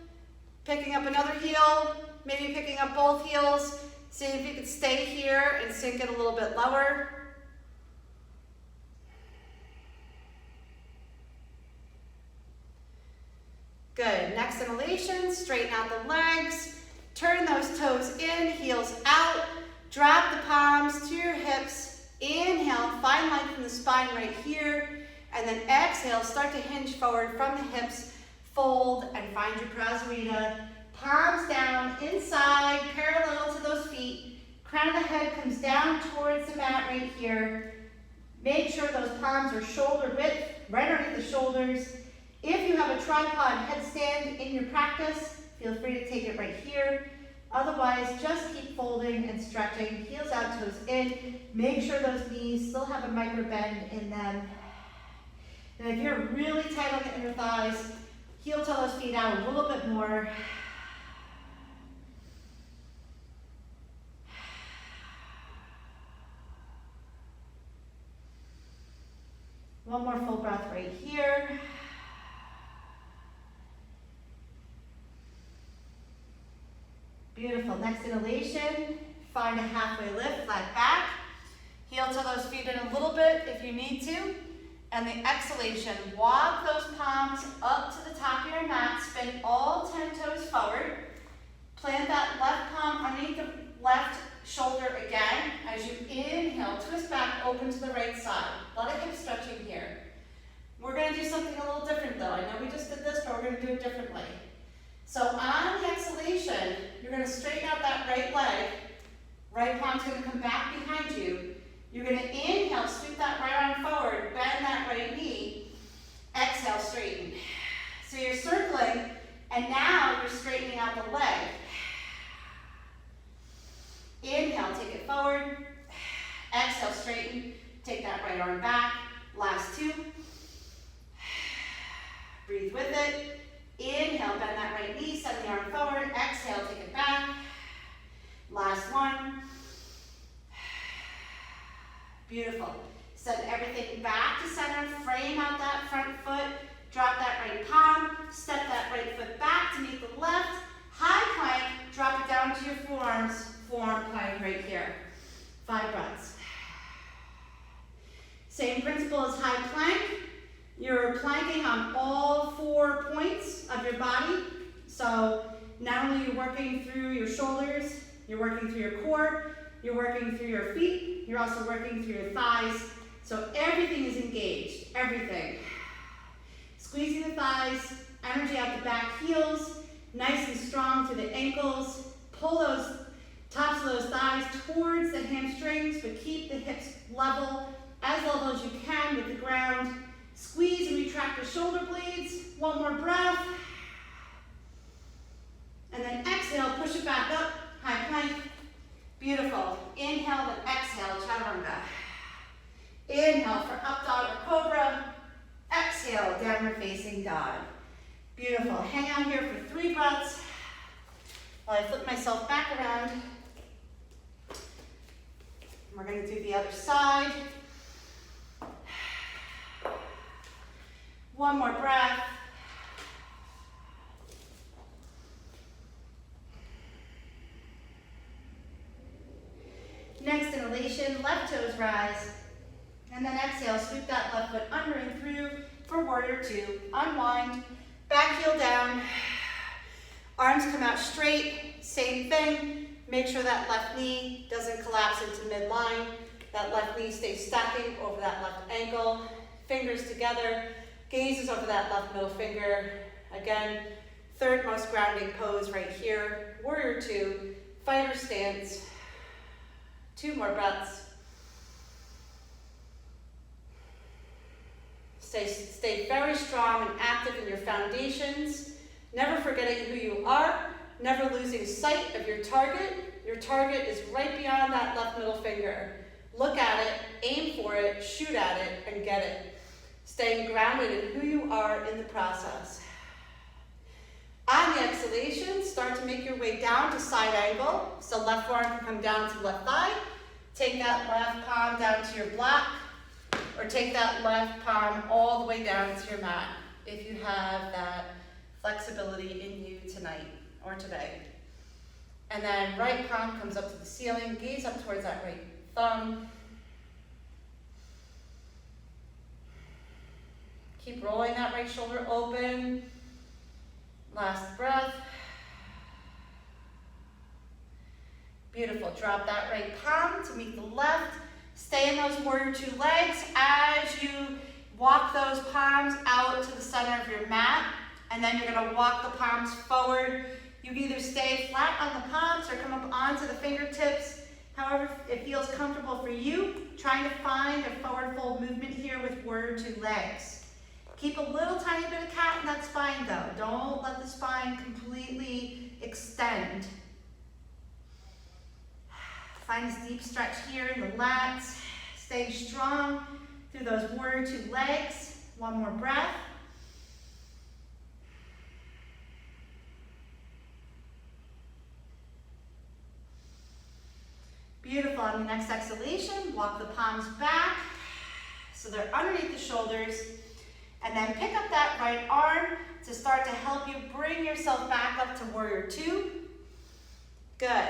picking up another heel, maybe picking up both heels, see if you can stay here and sink it a little bit lower. Good. Next inhalation, straighten out the legs, turn those toes in, heels out, drop the palms to your hips, inhale, find length in the spine right here, and then exhale, start to hinge forward from the hips, fold, and find your Prasarita. Palms down, inside, parallel to those feet, crown of the head comes down towards the mat right here. Make sure those palms are shoulder width, right underneath the shoulders. If you have a tripod headstand in your practice, feel free to take it right here. Otherwise, just keep folding and stretching, heels out, toes in. Make sure those knees still have a micro bend in them. And if you're really tight on the inner thighs, heel toe those feet out a little bit more. One more full breath right here. Beautiful. Next inhalation, find a halfway lift, flat back. Heel toe those feet in a little bit if you need to. And the exhalation, walk those palms up to the top of your mat, spin all 10 toes forward. Plant that left palm underneath the left shoulder again. As you inhale, twist back, open to the right side. A lot of hip stretching here. We're going to do something a little different though. I know we just did this, but we're going to do it differently. So on the exhalation, you're going to straighten out that right leg. Right palm's going to come back behind you. You're going to inhale, sweep that right arm forward, bend that right knee. Exhale, straighten. So you're circling, and now you're straightening out the leg. Inhale, take it forward. Exhale, straighten. Take that right arm back. Last two. Breathe with it. Inhale, bend that right knee, send the arm forward. Exhale, take it back. Last one. Beautiful. Send everything back to center. Frame out that front foot. Drop that right palm. Step that right foot back to meet the left. High plank. Drop it down to your forearms. Forearm plank right here. 5 breaths. Same principle as high plank. You're planking on all 4 points of your body. So not only are you working through your shoulders, you're working through your core, you're working through your feet, you're also working through your thighs. So everything is engaged, everything. Squeezing the thighs, energy out the back heels, nice and strong through the ankles. Pull those tops of those thighs towards the hamstrings, but keep the hips level as you can with the ground. Squeeze and retract the shoulder blades. One more breath. And then exhale, push it back up, high plank. Beautiful. Inhale, then exhale, chaturanga. Inhale for up dog or cobra. Exhale, downward facing dog. Beautiful. Hang out here for 3 breaths while I flip myself back around. We're going to do the other side. One more breath. Next inhalation, left toes rise. And then exhale, sweep that left foot under and through for warrior two. Unwind, back heel down. Arms come out straight, same thing. Make sure that left knee doesn't collapse into midline. That left knee stays stacking over that left ankle. Fingers together, gazes over that left middle finger. Again, third most grounding pose right here. Warrior two, fighter stance. 2 more breaths. Stay very strong and active in your foundations. Never forgetting who you are. Never losing sight of your target. Your target is right beyond that left middle finger. Look at it, aim for it, shoot at it, and get it. Staying grounded in who you are in the process. On the exhalation, start to make your way down to side angle. So left forearm can come down to left thigh. Take that left palm down to your block, or take that left palm all the way down to your mat if you have that flexibility in you tonight or today. And then right palm comes up to the ceiling, gaze up towards that right thumb. Keep rolling that right shoulder open. Last breath. Beautiful. Drop that right palm to meet the left. Stay in those warrior two legs as you walk those palms out to the center of your mat. And then you're going to walk the palms forward. You can either stay flat on the palms or come up onto the fingertips. However it feels comfortable for you. Trying to find a forward fold movement here with warrior two legs. Keep a little tiny bit of cat in that spine though. Don't let the spine completely extend. Find this deep stretch here in the lats. Staying strong through those warrior two legs. One more breath. Beautiful. On the next exhalation, walk the palms back so they're underneath the shoulders. And then pick up that right arm to start to help you bring yourself back up to warrior two. Good.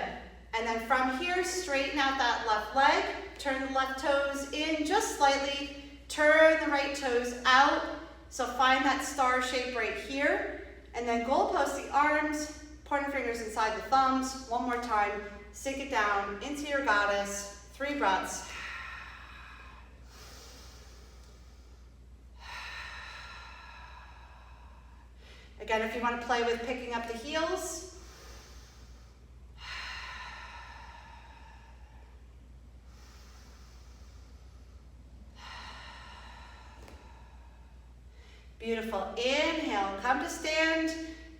And then from here, straighten out that left leg. Turn the left toes in just slightly. Turn the right toes out. So find that star shape right here. And then goalpost the arms, pointer fingers inside the thumbs. One more time. Sink it down into your goddess. 3 breaths. Again, if you want to play with picking up the heels. Beautiful. Inhale, come to stand.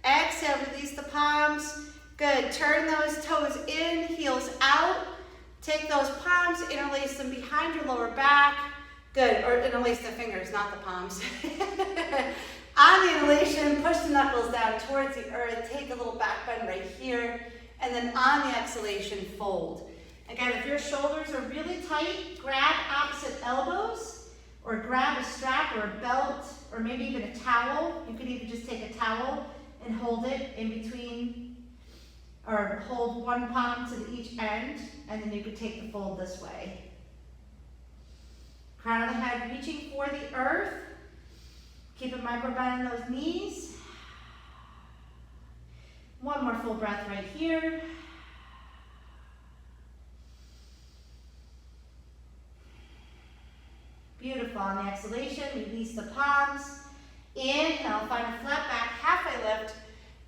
Exhale, release the palms. Good. Turn those toes in, heels out. Take those palms, interlace them behind your lower back. Good. Or interlace the fingers, not the palms. On the inhalation, push the knuckles down towards the earth. Take a little back bend right here. And then on the exhalation, fold. Again, if your shoulders are really tight, grab opposite elbows or grab a strap or a belt or maybe even a towel. You could even just take a towel and hold it in between, or hold one palm to each end, and then you could take the fold this way. Crown of the head reaching for the earth. Keep a micro bend in those knees. One more full breath right here. Beautiful. On the exhalation, release the palms. Inhale, find a flat back, halfway lift.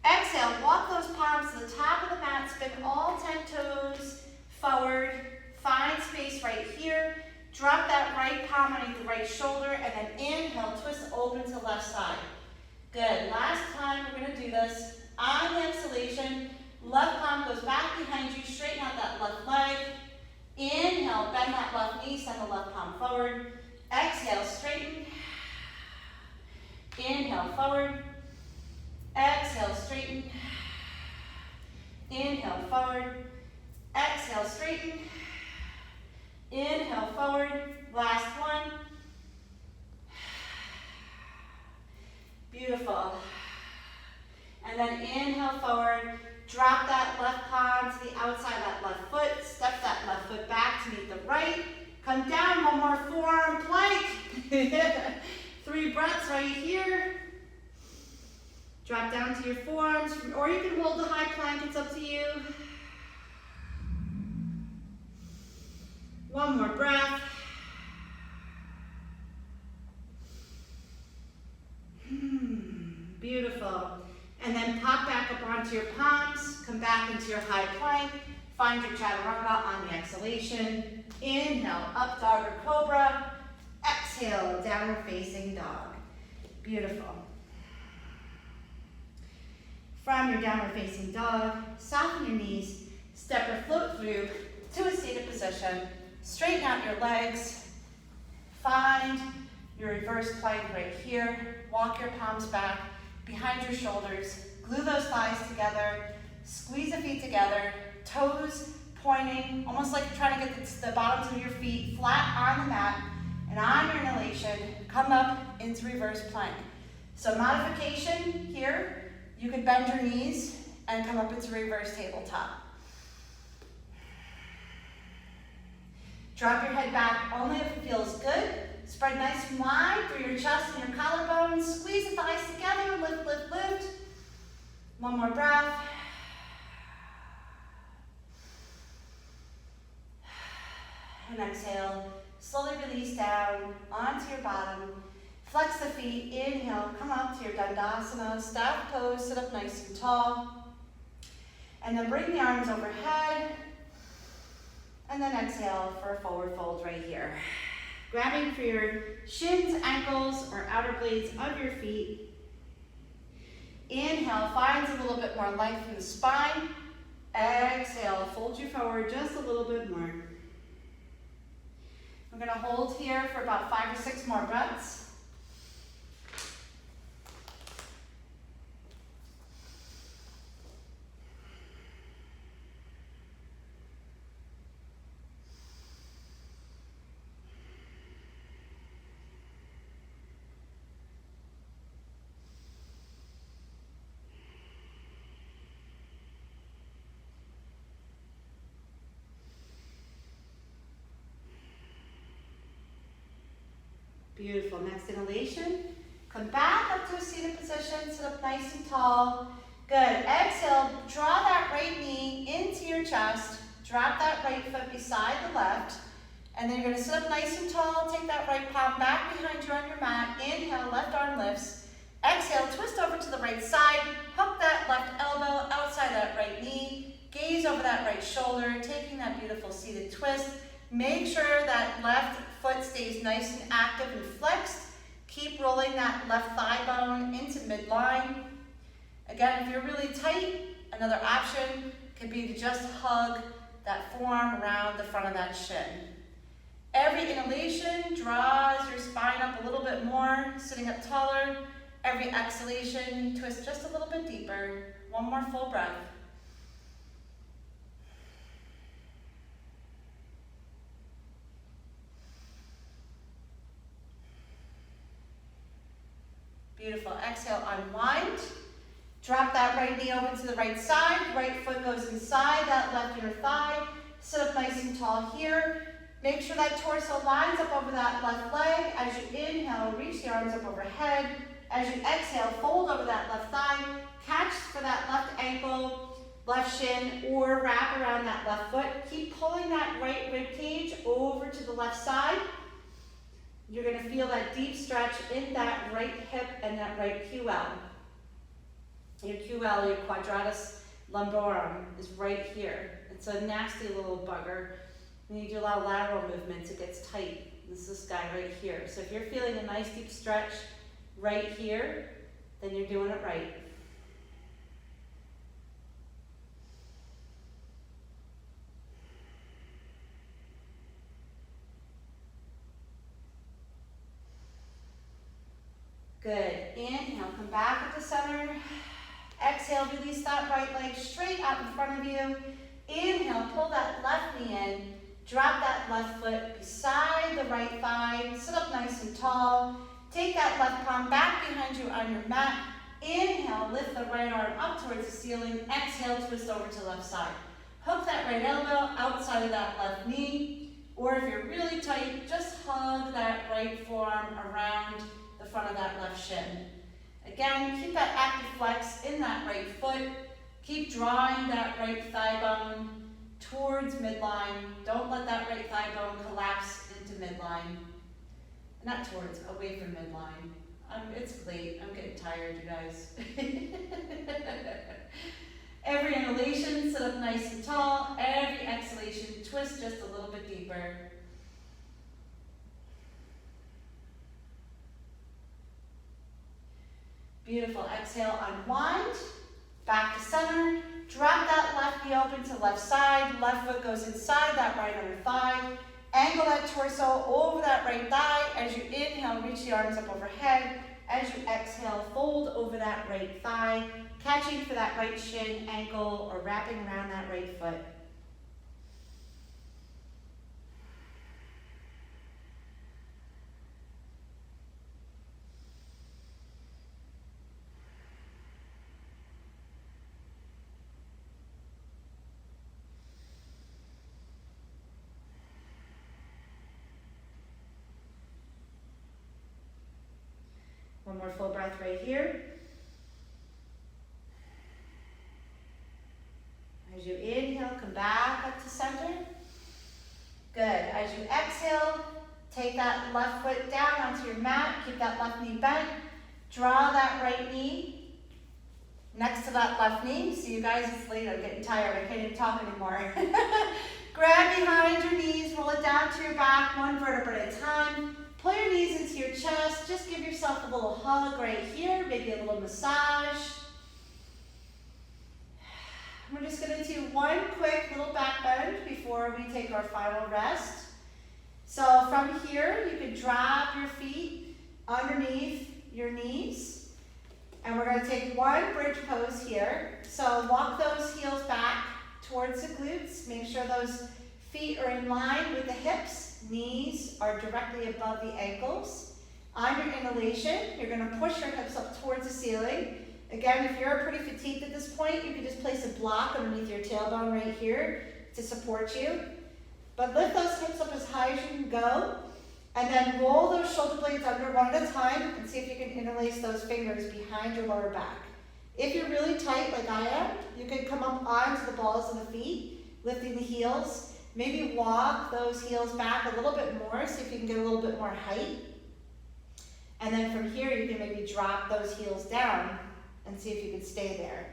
Exhale, walk those palms to the top of the mat. Spin all 10 toes forward. Find space right here. Drop that right palm underneath the right shoulder, and then inhale, twist open to left side. Good. Last time we're going to do this. On the exhalation, left palm goes back behind you. Straighten out that left leg. Inhale, bend that left knee, send the left palm forward. Exhale, straighten. Inhale, forward. Exhale, straighten. Inhale, forward. Exhale, straighten. Inhale, forward. Last one. Beautiful. And then inhale forward. Drop that left palm to the outside of that left foot. Step that left foot back to meet the right. Come down, one more forearm plank. 3 breaths right here. Drop down to your forearms, or you can hold the high plank, it's up to you. One more breath. Beautiful. And then pop back up onto your palms, come back into your high plank, find your chaturanga on the exhalation. Inhale, up dog or cobra. Exhale, downward facing dog. Beautiful. From your downward facing dog, soften your knees, step or float through to a seated position. Straighten out your legs. Find your reverse plank right here. Walk your palms back behind your shoulders. Glue those thighs together. Squeeze the feet together. Toes pointing, almost like you're trying to get the bottoms of your feet flat on the mat. And on your inhalation, come up into reverse plank. So modification here, you could bend your knees and come up into reverse tabletop. Drop your head back only if it feels good. Spread nice and wide through your chest and your collarbones. Squeeze the thighs together, lift, lift, lift. One more breath. And exhale. Slowly release down onto your bottom. Flex the feet. Inhale, come up to your Dandasana. Staff pose, sit up nice and tall. And then bring the arms overhead. And then exhale for a forward fold right here. Grabbing for your shins, ankles, or outer blades of your feet. Inhale, finds a little bit more length in the spine. Exhale, fold you forward just a little bit more. We're going to hold here for about 5 or 6 more breaths. Beautiful. Next inhalation. Come back up to a seated position. Sit up nice and tall. Good. Exhale. Draw that right knee into your chest. Drop that right foot beside the left. And then you're going to sit up nice and tall. Take that right palm back behind you on your mat. Inhale. Left arm lifts. Exhale. Twist over to the right side. Hook that left elbow outside that right knee. Gaze over that right shoulder. Taking that beautiful seated twist. Make sure that left foot stays nice and active and flexed. Keep rolling that left thigh bone into midline. Again, if you're really tight, another option could be to just hug that forearm around the front of that shin. Every inhalation draws your spine up a little bit more, sitting up taller. Every exhalation, you twist just a little bit deeper. One more full breath. Beautiful. Exhale, unwind. Drop that right knee over to the right side. Right foot goes inside that left inner thigh. Sit up nice and tall here. Make sure that torso lines up over that left leg. As you inhale, reach the arms up overhead. As you exhale, fold over that left thigh. Catch for that left ankle, left shin, or wrap around that left foot. Keep pulling that right rib cage over to the left side. You're going to feel that deep stretch in that right hip and that right QL. Your QL, your quadratus lumborum, is right here. It's a nasty little bugger. When you do a lot of lateral movements, it gets tight. This is this guy right here. So if you're feeling a nice deep stretch right here, then you're doing it right. Good. Inhale, come back at the center. Exhale, release that right leg straight out in front of you. Inhale, pull that left knee in. Drop that left foot beside the right thigh. Sit up nice and tall. Take that left palm back behind you on your mat. Inhale, lift the right arm up towards the ceiling. Exhale, twist over to the left side. Hook that right elbow outside of that left knee. Or if you're really tight, just hug that right forearm around the front of that left shin. Again, keep that active flex in that right foot. Keep drawing that right thigh bone. towards midline. Don't let that right thigh bone collapse into midline. Not towards, away from midline. It's late, I'm getting tired, you guys. Every inhalation, sit up nice and tall. Every exhalation, twist just a little bit deeper. Beautiful, exhale, unwind. Back to center. Drop that left knee open to left side. Left foot goes inside that right under thigh. Angle that torso over that right thigh. As you inhale, reach the arms up overhead. As you exhale, fold over that right thigh, catching for that right shin, ankle, or wrapping around that right foot. One more full breath right here. As you inhale, come back up to center. Good. As you exhale, take that left foot down onto your mat. Keep that left knee bent. Draw that right knee next to that left knee. See, you guys, it's late. I'm getting tired. I can't even talk anymore. Grab behind your knees. Roll it down to your back, one vertebra at a time. Pull your knees into your chest. Just give yourself a little hug right here, maybe a little massage. We're just going to do one quick little back bend before we take our final rest. So from here, you can drop your feet underneath your knees. And we're going to take one bridge pose here. So walk those heels back towards the glutes. Make sure those feet are in line with the hips. Knees are directly above the ankles. On your inhalation, you're going to push your hips up towards the ceiling. Again, if you're pretty fatigued at this point, you can just place a block underneath your tailbone right here to support you. But lift those hips up as high as you can go. And then roll those shoulder blades under one at a time and see if you can interlace those fingers behind your lower back. If you're really tight like I am, you can come up onto the balls of the feet, lifting the heels. Maybe walk those heels back a little bit more, see if you can get a little bit more height. And then from here, you can maybe drop those heels down and see if you can stay there.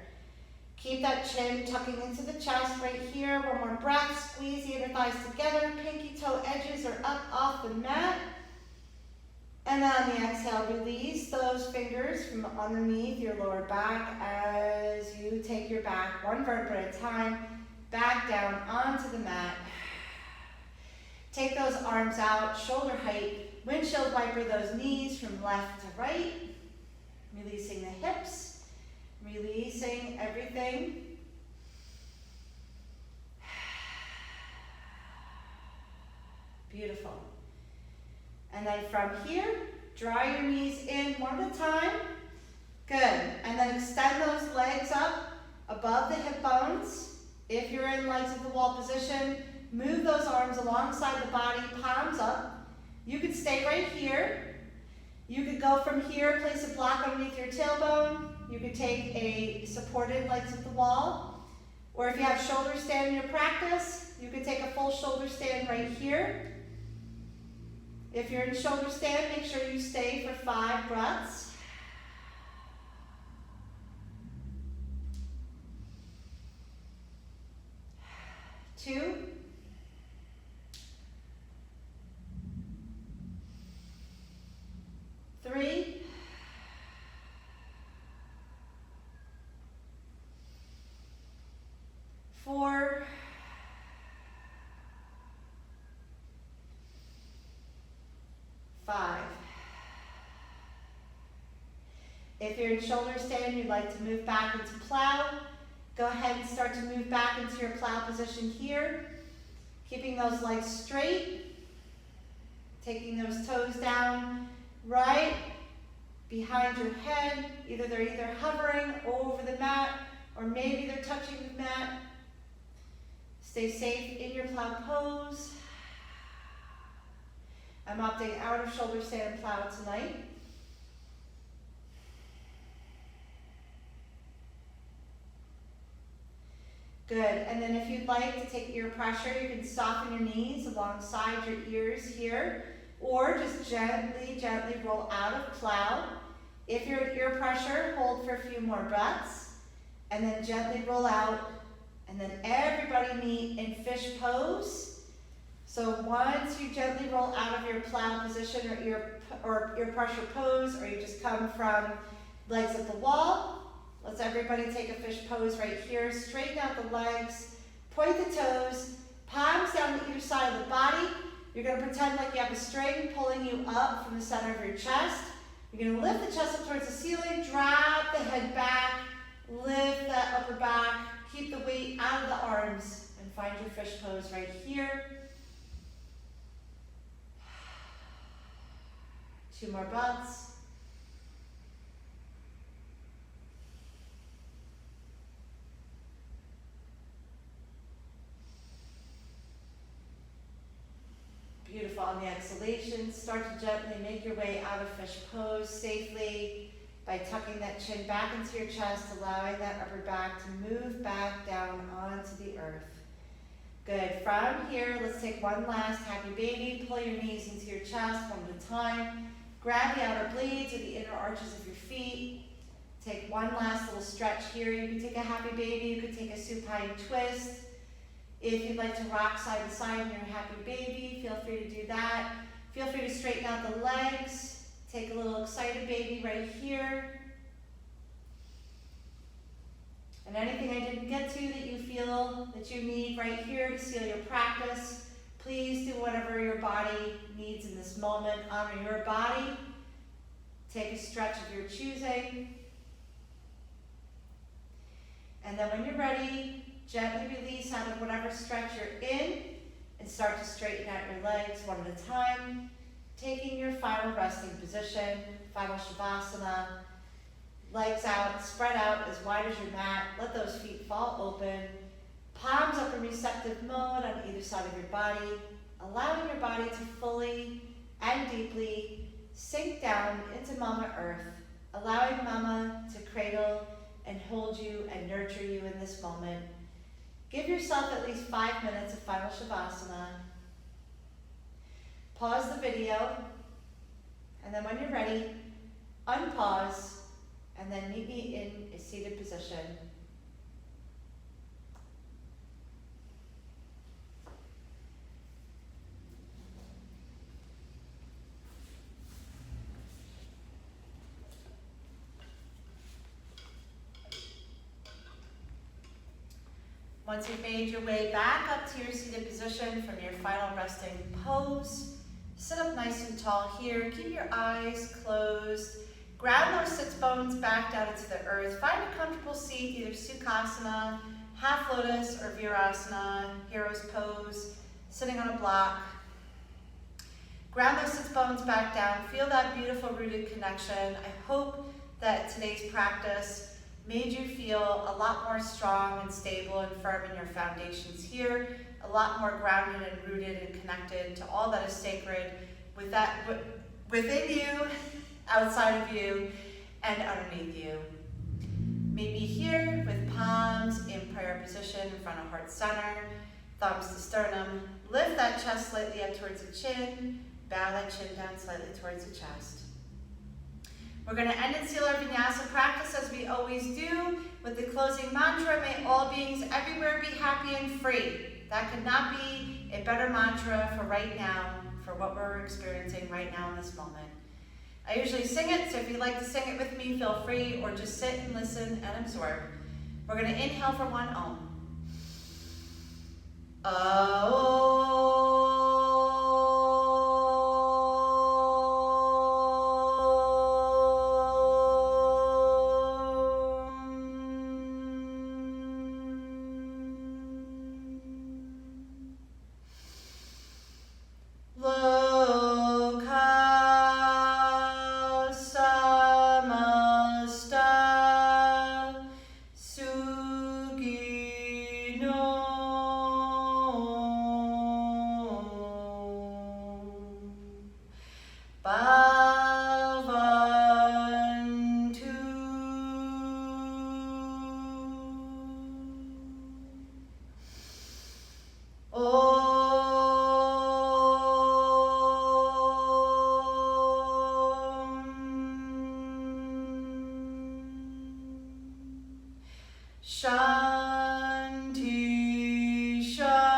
Keep that chin tucking into the chest right here. One more breath. Squeeze the inner thighs together. Pinky toe edges are up off the mat. And then on the exhale, release those fingers from underneath your lower back as you take your back one vertebra at a time. Back down onto the mat. Take those arms out, shoulder height. Windshield wiper those knees from left to right. Releasing the hips. Releasing everything. Beautiful. And then from here, draw your knees in one at a time. Good. And then extend those legs up above the hip bones. If you're in legs at the wall position, move those arms alongside the body, palms up. You could stay right here. You could go from here, place a block underneath your tailbone. You could take a supported legs at the wall. Or if you have shoulder stand in your practice, you could take a full shoulder stand right here. If you're in shoulder stand, make sure you stay for 5 breaths. 2, 3, 4, 5. If you're in shoulder stand, you'd like to move back into plow. Go ahead and start to move back into your plow position here. Keeping those legs straight. Taking those toes down right behind your head. They're either hovering over the mat or maybe they're touching the mat. Stay safe in your plow pose. I'm opting out of shoulder stand and plow tonight. Good, and then if you'd like to take ear pressure, you can soften your knees alongside your ears here, or just gently, gently roll out of cloud. If you're at ear pressure, hold for a few more breaths, and then gently roll out, and then everybody meet in fish pose. So once you gently roll out of your plow position or ear pressure pose, or you just come from legs at the wall, let's everybody take a fish pose right here. Straighten out the legs, point the toes, palms down to either side of the body. You're going to pretend like you have a string pulling you up from the center of your chest. You're going to lift the chest up towards the ceiling, drop the head back, lift that upper back, keep the weight out of the arms, and find your fish pose right here. 2 more breaths. Beautiful. On the exhalation, start to gently make your way out of fish pose safely by tucking that chin back into your chest, allowing that upper back to move back down onto the earth. Good. From here, let's take one last happy baby. Pull your knees into your chest one at a time. Grab the outer blades or the inner arches of your feet. Take one last little stretch here. You can take a happy baby. You could take a supine twist. If you'd like to rock side to side in your happy baby, feel free to do that. Feel free to straighten out the legs. Take a little excited baby right here. And anything I didn't get to that you feel that you need right here to seal your practice, please do whatever your body needs in this moment. Honor your body. Take a stretch of your choosing. And then when you're ready, gently release out of whatever stretch you're in and start to straighten out your legs one at a time, taking your final resting position, final Shavasana. Legs out, spread out as wide as your mat. Let those feet fall open. Palms up in receptive mode on either side of your body, allowing your body to fully and deeply sink down into Mama Earth, allowing Mama to cradle and hold you and nurture you in this moment. Give yourself at least 5 minutes of final Shavasana. Pause the video, and then when you're ready, unpause, and then meet me in a seated position. Once you've made your way back up to your seated position from your final resting pose, sit up nice and tall here. Keep your eyes closed. Ground those sits bones back down into the earth. Find a comfortable seat, either Sukhasana, Half Lotus, or Virasana, Hero's Pose, sitting on a block. Ground those sits bones back down. Feel that beautiful rooted connection. I hope that today's practice made you feel a lot more strong and stable and firm in your foundations here, a lot more grounded and rooted and connected to all that is sacred within you, outside of you, and underneath you. Maybe here with palms in prayer position in front of heart center, thumbs to sternum. Lift that chest slightly up towards the chin, bow that chin down slightly towards the chest. We're going to end and seal our Vinyasa practice as we always do with the closing mantra, may all beings everywhere be happy and free. That could not be a better mantra for right now, for what we're experiencing right now in this moment. I usually sing it, so if you'd like to sing it with me, feel free, or just sit and listen and absorb. We're going to inhale for 1 Om. Shanti, Shanti,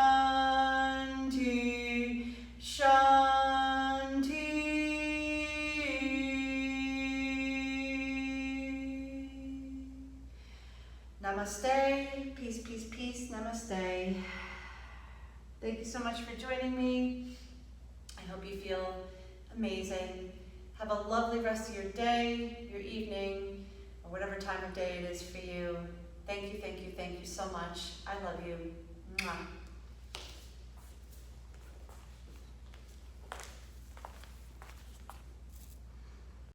Shanti. Namaste, peace, peace, peace, namaste. Thank you so much for joining me. I hope you feel amazing. Have a lovely rest of your day, your evening, or whatever time of day it is for you. Thank you, thank you, thank you so much. I love you. Mwah.